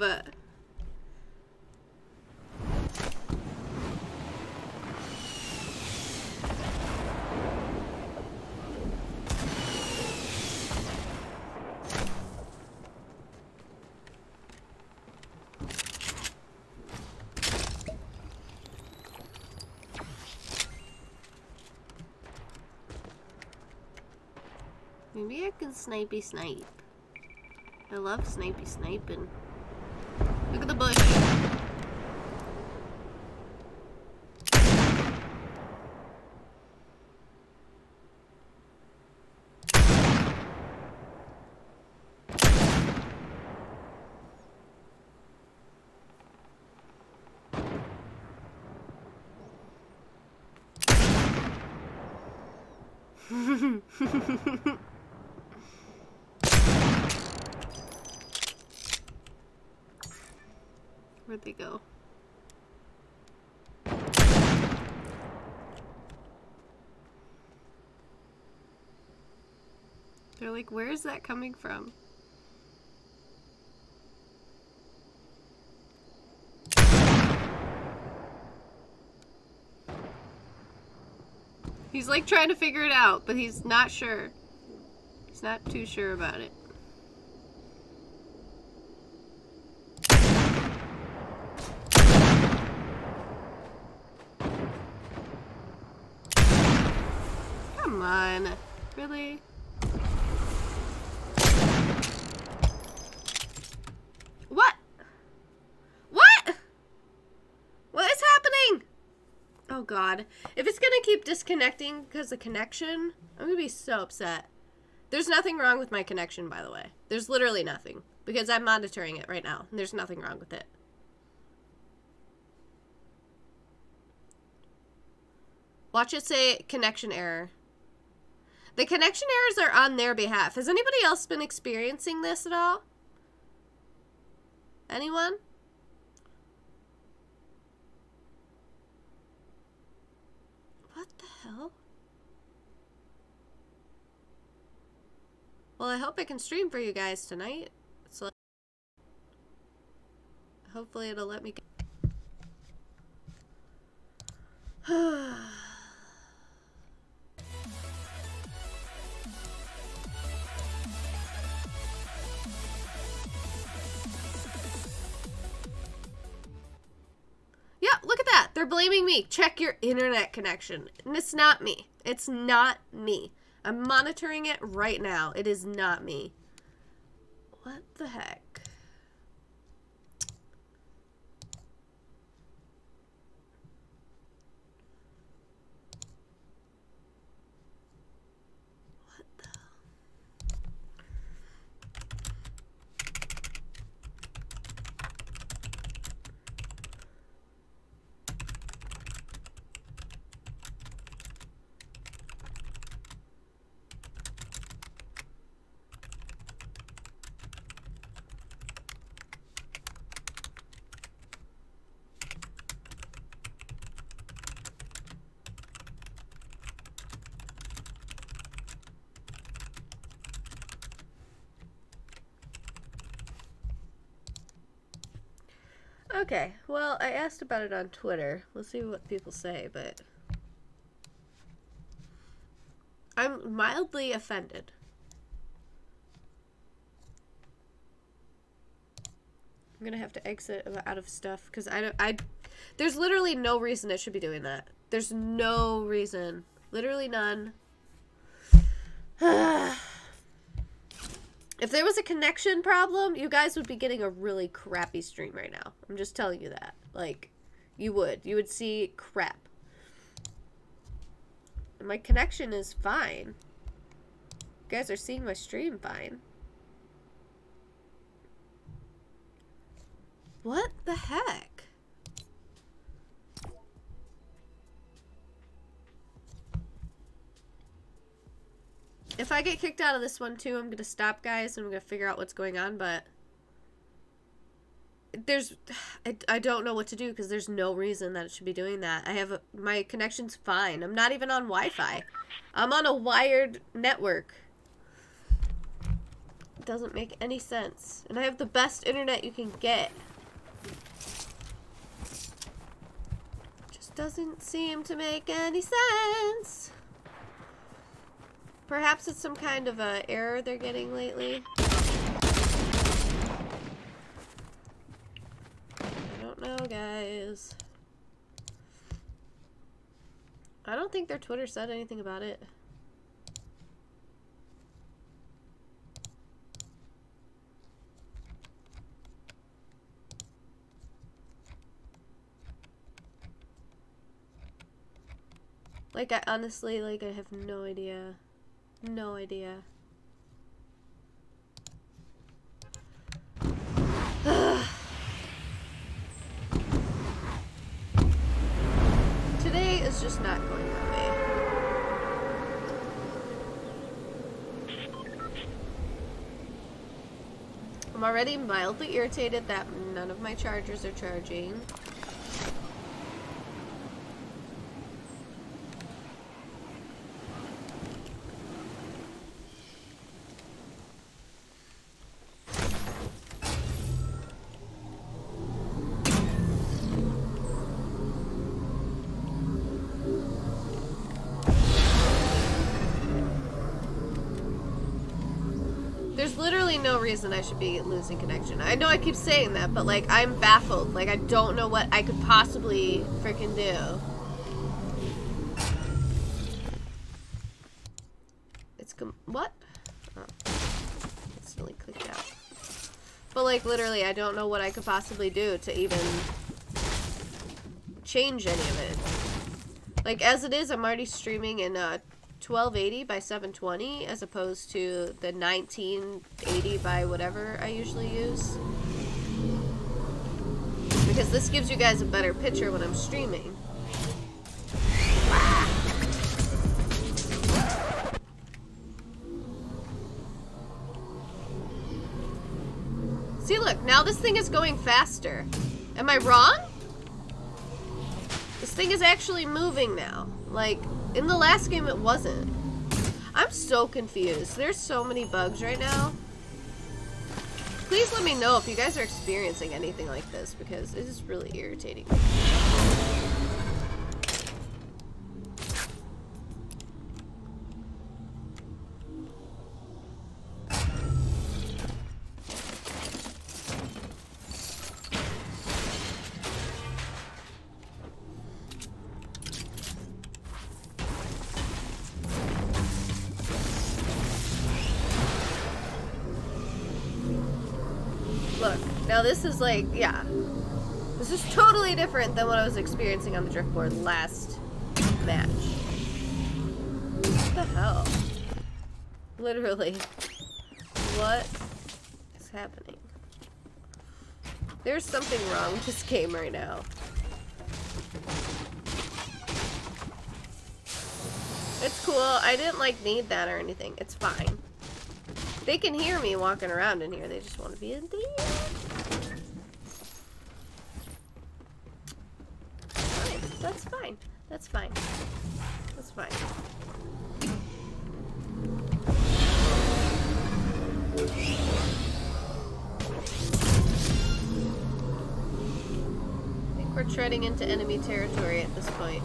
Maybe I can snipey snipe. I love snipey sniping. Look at the bush. Where'd they go? They're like, where is that coming from? He's like trying to figure it out, but he's not sure. He's not too sure about it. Come on. Really? What? What? What is happening? Oh god. If it's gonna keep disconnecting because of connection, I'm gonna be so upset. There's nothing wrong with my connection, by the way. There's literally nothing. Because I'm monitoring it right now. And there's nothing wrong with it. Watch it say connection error. The connection errors are on their behalf. Has anybody else been experiencing this at all? Anyone? What the hell? Well, I hope I can stream for you guys tonight. So hopefully it'll let me They're blaming me. Check your internet connection. And it's not me. It's not me. I'm monitoring it right now. It is not me. What the heck? Okay, well, I asked about it on Twitter. We'll see what people say, but I'm mildly offended. I'm gonna have to exit out of stuff because there's literally no reason it should be doing that. There's no reason. Literally none. If there was a connection problem, you guys would be getting a really crappy stream right now. I'm just telling you that. Like, you would. You would see crap. And my connection is fine. You guys are seeing my stream fine. What the heck? If I get kicked out of this one too, I'm gonna stop, guys, and I'm gonna figure out what's going on, but I don't know what to do because there's no reason that it should be doing that. My connection's fine. I'm not even on Wi-Fi. I'm on a wired network. It doesn't make any sense. And I have the best internet you can get. Just doesn't seem to make any sense. Perhaps it's some kind of a error they're getting lately. I don't know, guys. I don't think their Twitter said anything about it. Like, I honestly, like, I have no idea. No idea. Today is just not going my way. I'm already mildly irritated that none of my chargers are charging. No reason I should be losing connection. I know I keep saying that, but like I'm baffled. Like I don't know what I could possibly freaking do. It's what? Oh, instantly clicked out. But like literally, I don't know what I could possibly do to even change any of it. Like as it is, I'm already streaming in 1280 by 720 as opposed to the 1980 by whatever I usually use. Because this gives you guys a better picture when I'm streaming. See, look, now this thing is going faster. Am I wrong? This thing is actually moving now. Like, in the last game, it wasn't. I'm so confused. There's so many bugs right now. Please let me know if you guys are experiencing anything like this, because it is really irritating me. Look, now this is like, yeah. This is totally different than what I was experiencing on the driftboard last match. What the hell? Literally. What is happening? There's something wrong with this game right now. It's cool. I didn't like need that or anything. It's fine. They can hear me walking around in here. They just want to be in there. Fine. That's fine. That's fine. That's fine. I think we're treading into enemy territory at this point.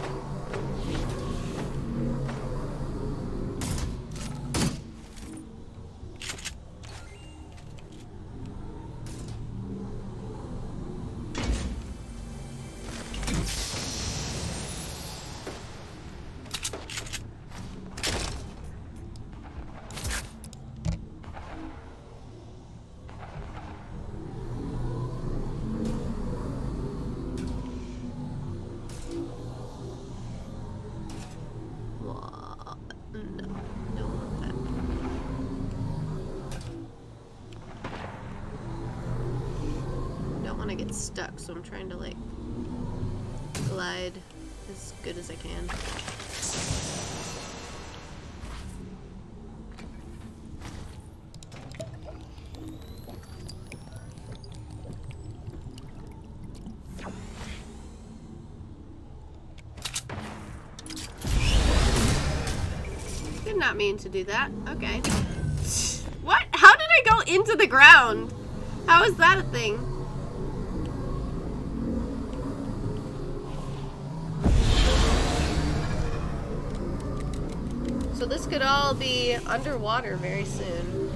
Stuck, so I'm trying to like glide as good as I can. Did not mean to do that. Okay. What? How did I go into the ground? How is that a thing? So this could all be underwater very soon.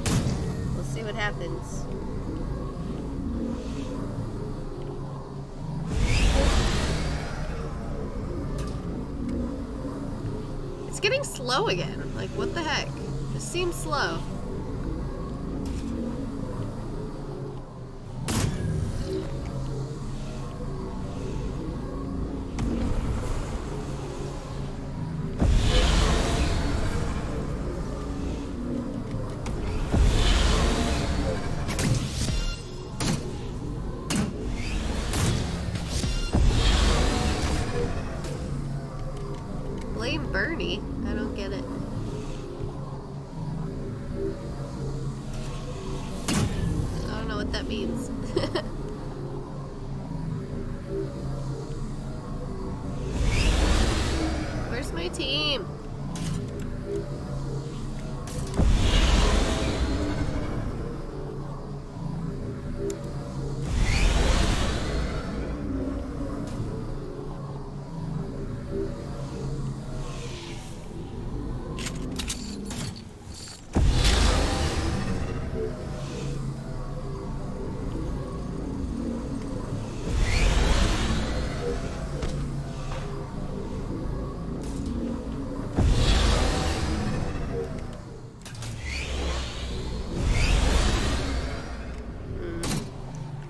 We'll see what happens. It's getting slow again. Like, what the heck? This seems slow.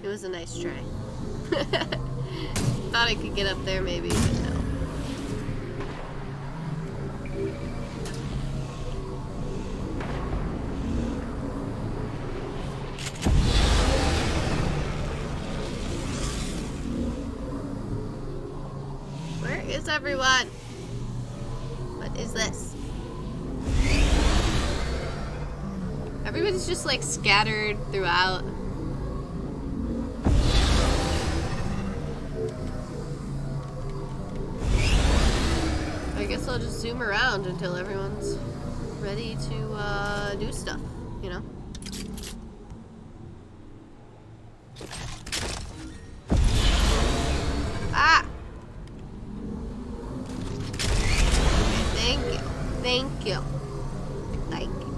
It was a nice try. Thought I could get up there maybe, but no. Where is everyone? What is this? Everybody's just like scattered throughout. I guess I'll just zoom around until everyone's ready to do stuff, you know? Ah! Okay, thank you. Thank you. Thank you.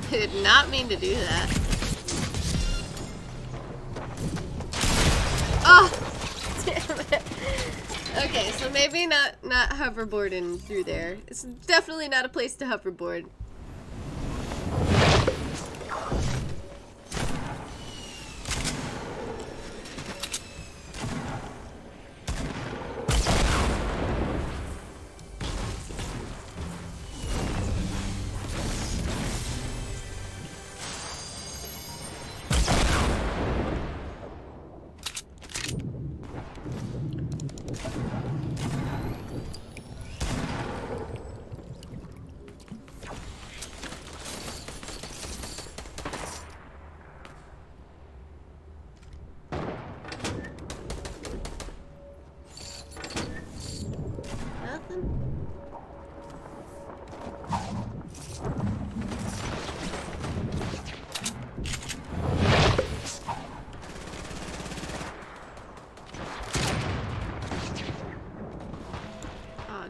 Did not mean to do that. Oh, damn it. Okay, so maybe not hoverboarding through there. It's definitely not a place to hoverboard.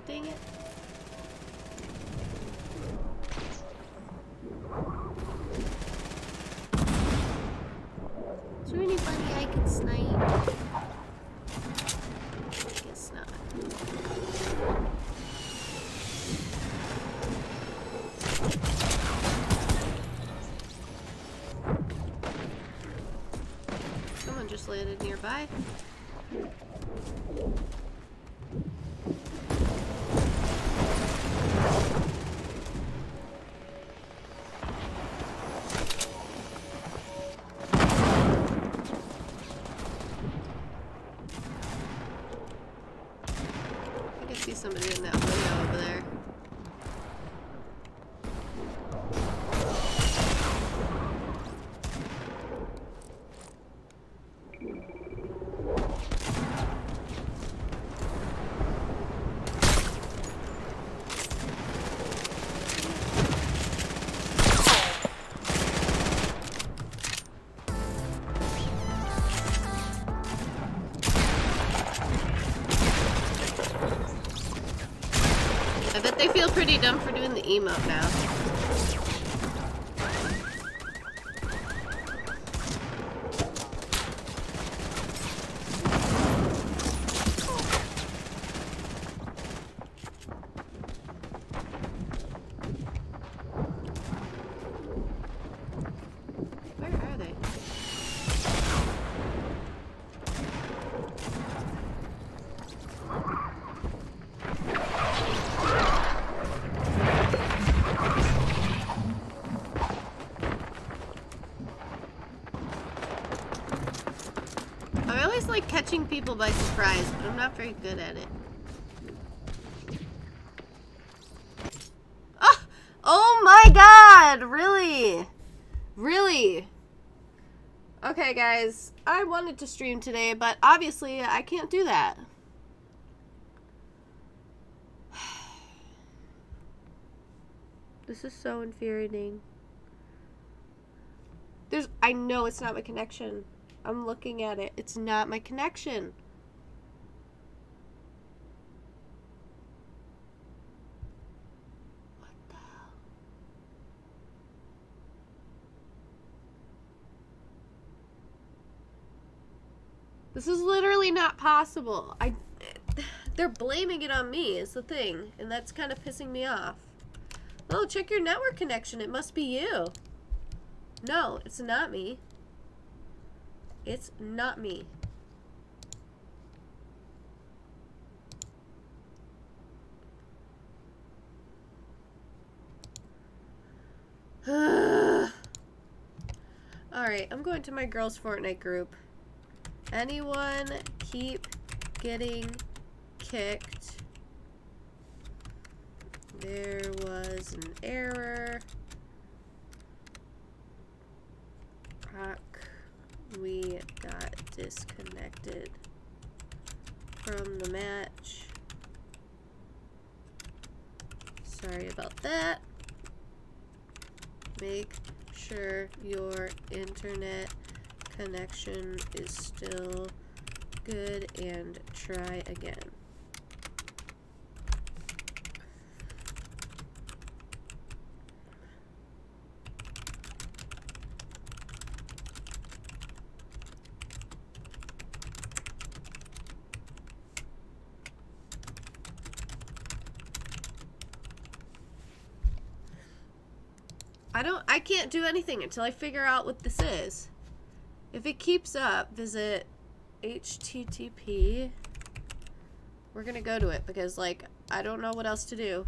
Dang it. Is there anybody I can snipe? I guess not. Someone just landed nearby. Somebody in that window over there. I bet they feel pretty dumb for doing the emote now. Where are they? I always like catching people by surprise, but I'm not very good at it. Oh! Oh my god! Really? Really? Okay, guys. I wanted to stream today, but obviously I can't do that. This is so infuriating. I know it's not my connection. I'm looking at it. It's not my connection. What the hell? This is literally not possible. They're blaming it on me is the thing, and that's kind of pissing me off. Oh, check your network connection. It must be you. No, it's not me. It's not me. Alright, I'm going to my girls' Fortnite group. Anyone keep getting kicked? There was an error. We got disconnected from the match. Sorry about that. Make sure your internet connection is still good and try again. I can't do anything until I figure out what this is. If it keeps up, visit HTTP. We're gonna go to it because, like, I don't know what else to do.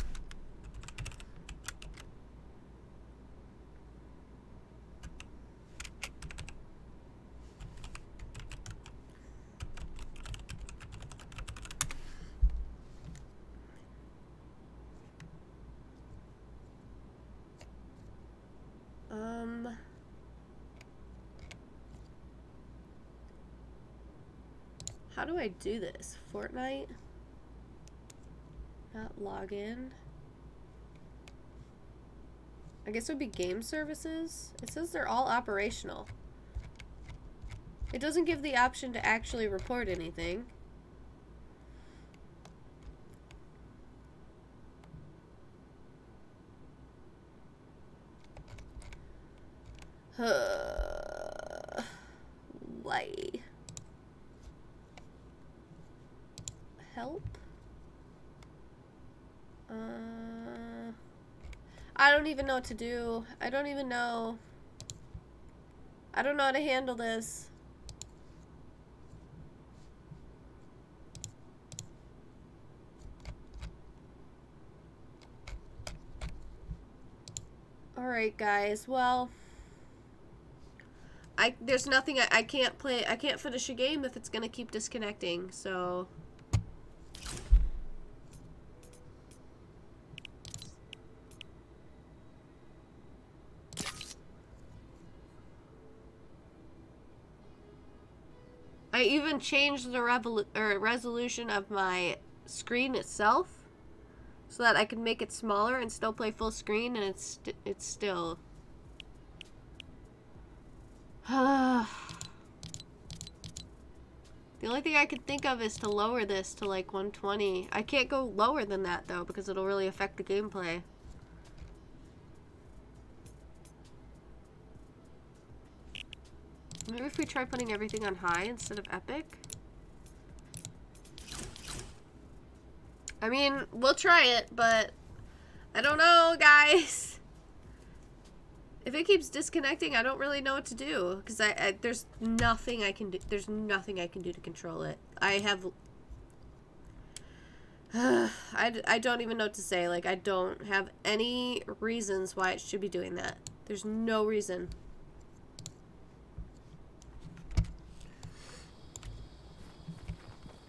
How do I do this? FORTNITE? Not login. I guess it would be game services. It says they're all operational. It doesn't give the option to actually report anything. Why? Help? I don't even know what to do. I don't even know. I don't know how to handle this. Alright, guys. Well, there's nothing I can't play. I can't finish a game if it's gonna keep disconnecting, so I even changed the resolution of my screen itself so that I can make it smaller and still play full screen, and it's still the only thing I could think of is to lower this to like 120. I can't go lower than that though because it'll really affect the gameplay. Maybe if we try putting everything on high instead of epic. I mean, we'll try it, but I don't know, guys. If it keeps disconnecting, I don't really know what to do because there's nothing I can do. There's nothing I can do to control it. I have I don't even know what to say. Like, I don't have any reasons why it should be doing that. There's no reason.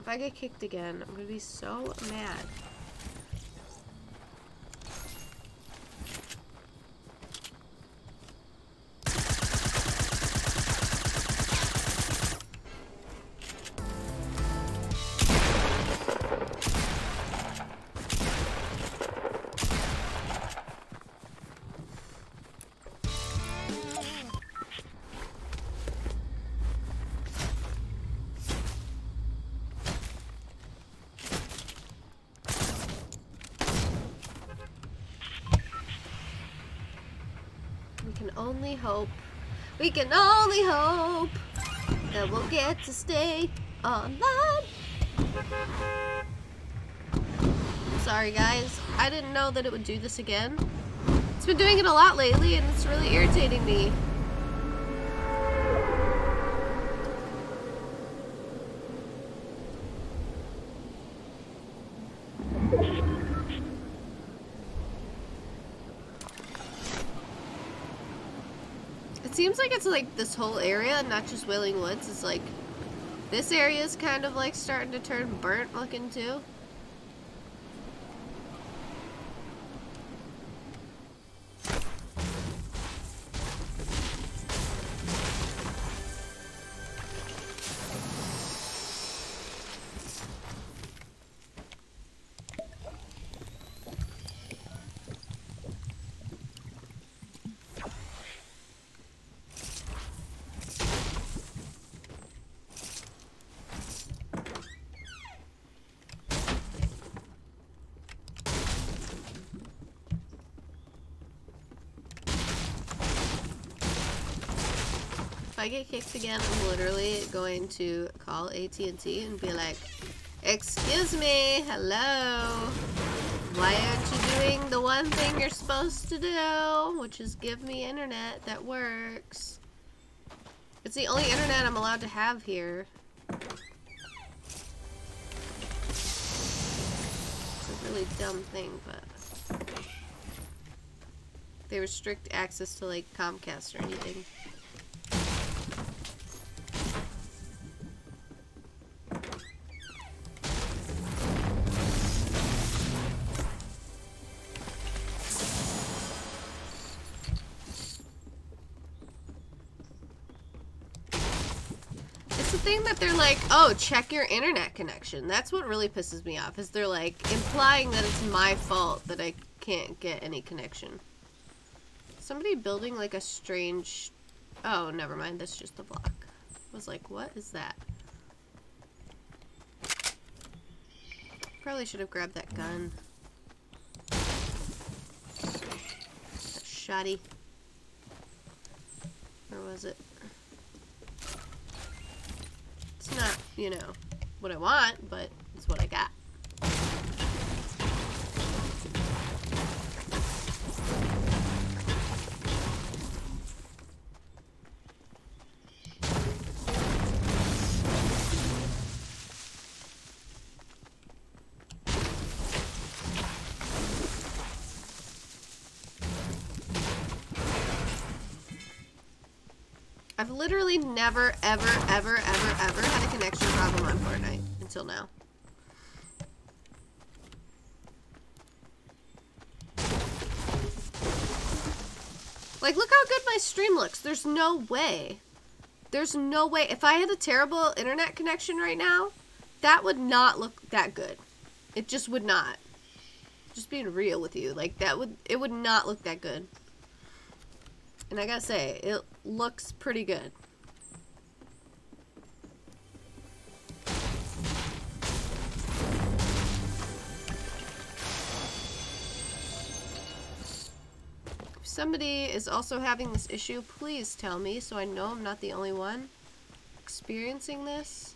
If I get kicked again, I'm gonna be so mad. We can only hope that we'll get to stay online. Sorry guys, I didn't know that it would do this again. It's been doing it a lot lately and it's really irritating me. It seems like it's like this whole area, not just Whaley Woods. It's like this area is kind of like starting to turn burnt looking too. If I get kicked again, I'm literally going to call AT&T and be like, "Excuse me, hello." Why aren't you doing the one thing you're supposed to do, which is give me internet that works? It's the only internet I'm allowed to have here. It's a really dumb thing, but they restrict access to like Comcast or anything. Thing that they're like, oh, check your internet connection. That's what really pisses me off, is they're like implying that it's my fault that I can't get any connection. Somebody building like a strange... Oh, never mind. That's just a block. I was like, what is that? Probably should have grabbed that gun. That shoddy. Where was it? It's not, you know, what I want, but it's what I got. I've literally never, ever had a connection problem on FORTNITE until now. Like, look how good my stream looks. There's no way. There's no way. If I had a terrible internet connection right now, that would not look that good. It just would not. Just being real with you. Like, it would not look that good. And I gotta say, it looks pretty good. If somebody is also having this issue, please tell me so I know I'm not the only one experiencing this.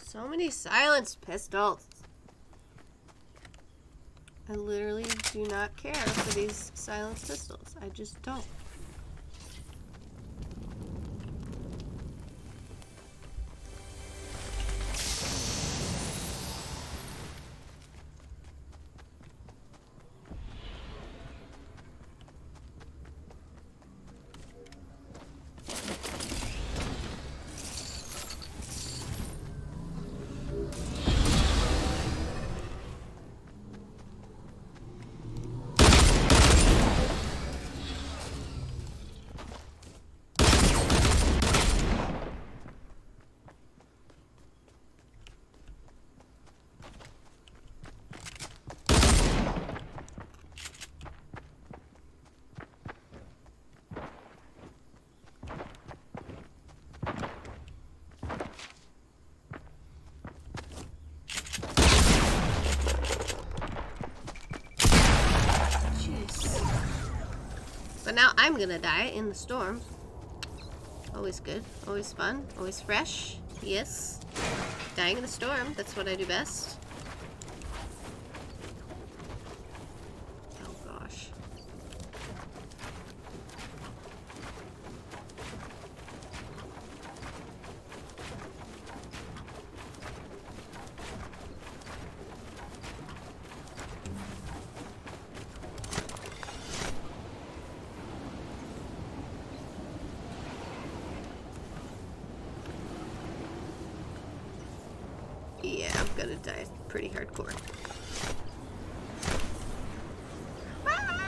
So many silenced pistols. I literally do not care for these silenced pistols. I just don't. gonna die in the storm. Always good. Always fun. Always fresh. Yes. Dying in the storm. That's what I do best. Oh gosh. Yeah, I'm gonna die pretty hardcore. Ah!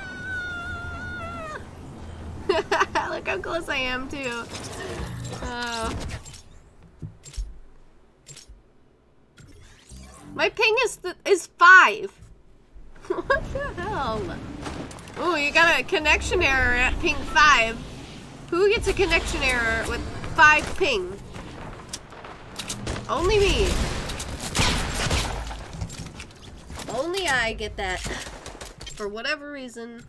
Look how close I am too. Oh. My ping is 5. What the hell? Oh, you got a connection error at ping 5. Who gets a connection error with 5 ping? Only me. Only I get that. For whatever reason.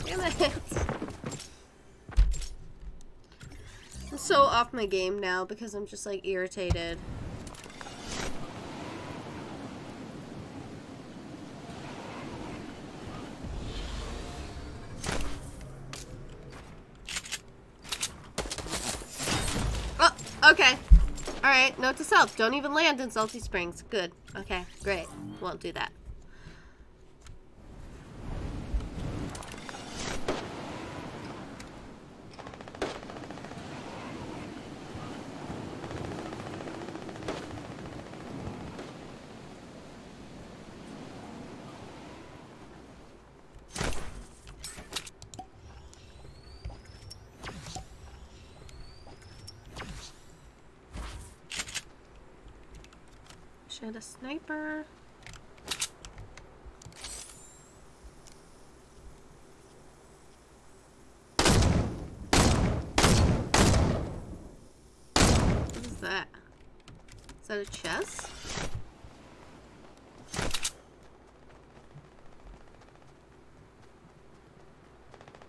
Damn it. I'm so off my game now because I'm just like irritated. Okay. Alright, note to self. Don't even land in Salty Springs. Good. Okay, great. Won't do that. Should a sniper. What is that? Is that a chest?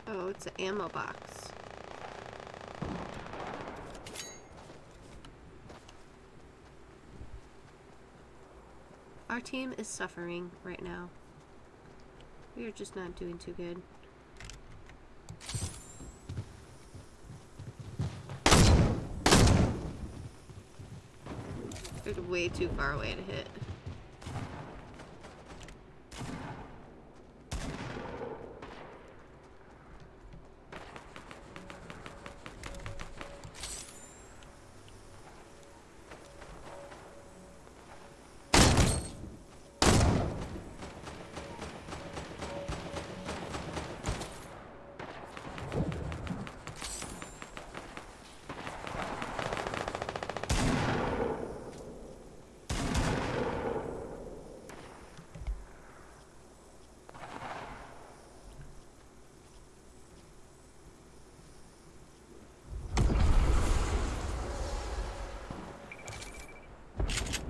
Oh, it's an ammo box. Our team is suffering right now. We are just not doing too good. They're way too far away to hit.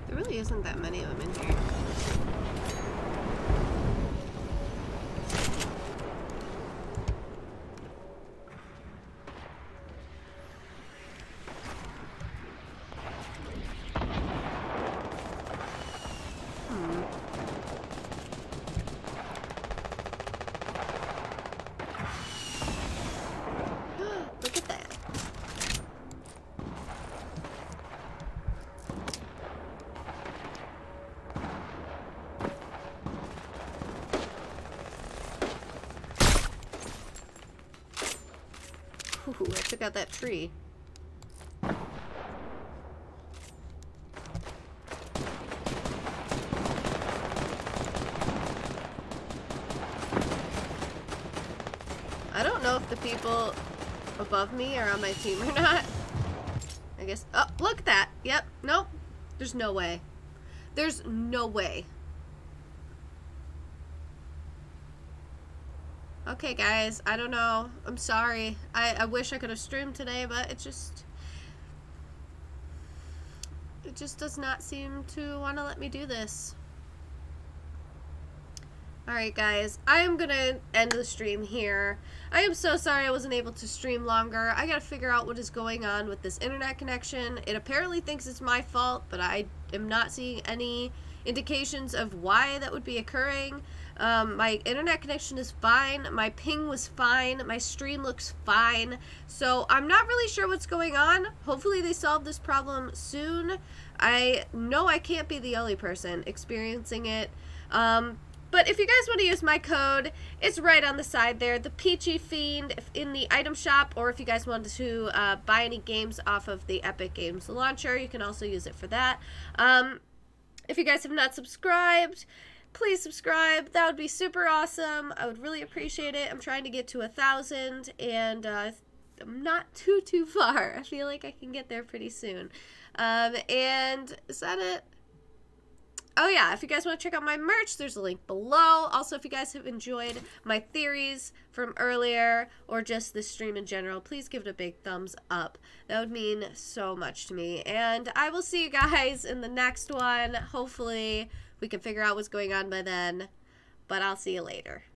There really isn't that many of them in here. Look at that. Ooh, I took out that tree. I don't know if the people above me are on my team or not. I guess. Oh, look at that. Yep. Nope. There's no way. There's no way. Okay, guys, I don't know. I'm sorry. I wish I could have streamed today, but it just does not seem to want to let me do this. Alright, guys, I am gonna end the stream here. I am so sorry I wasn't able to stream longer. I gotta figure out what is going on with this internet connection. It apparently thinks it's my fault, but I am not seeing any indications of why that would be occurring. My internet connection is fine. My ping was fine. My stream looks fine. So I'm not really sure what's going on. Hopefully they solve this problem soon. I know I can't be the only person experiencing it. But if you guys want to use my code, it's right on the side there, ThePeachyFiend, in the item shop, or if you guys wanted to buy any games off of the Epic Games launcher, you can also use it for that. If you guys have not subscribed, please subscribe. That would be super awesome. I would really appreciate it. I'm trying to get to 1,000, and I'm not too far. I feel like I can get there pretty soon. And is that it? Oh yeah, if you guys want to check out my merch, there's a link below. Also, if you guys have enjoyed my theories from earlier, or just this stream in general, please give it a big thumbs up. That would mean so much to me. And I will see you guys in the next one. Hopefully, we can figure out what's going on by then. But I'll see you later.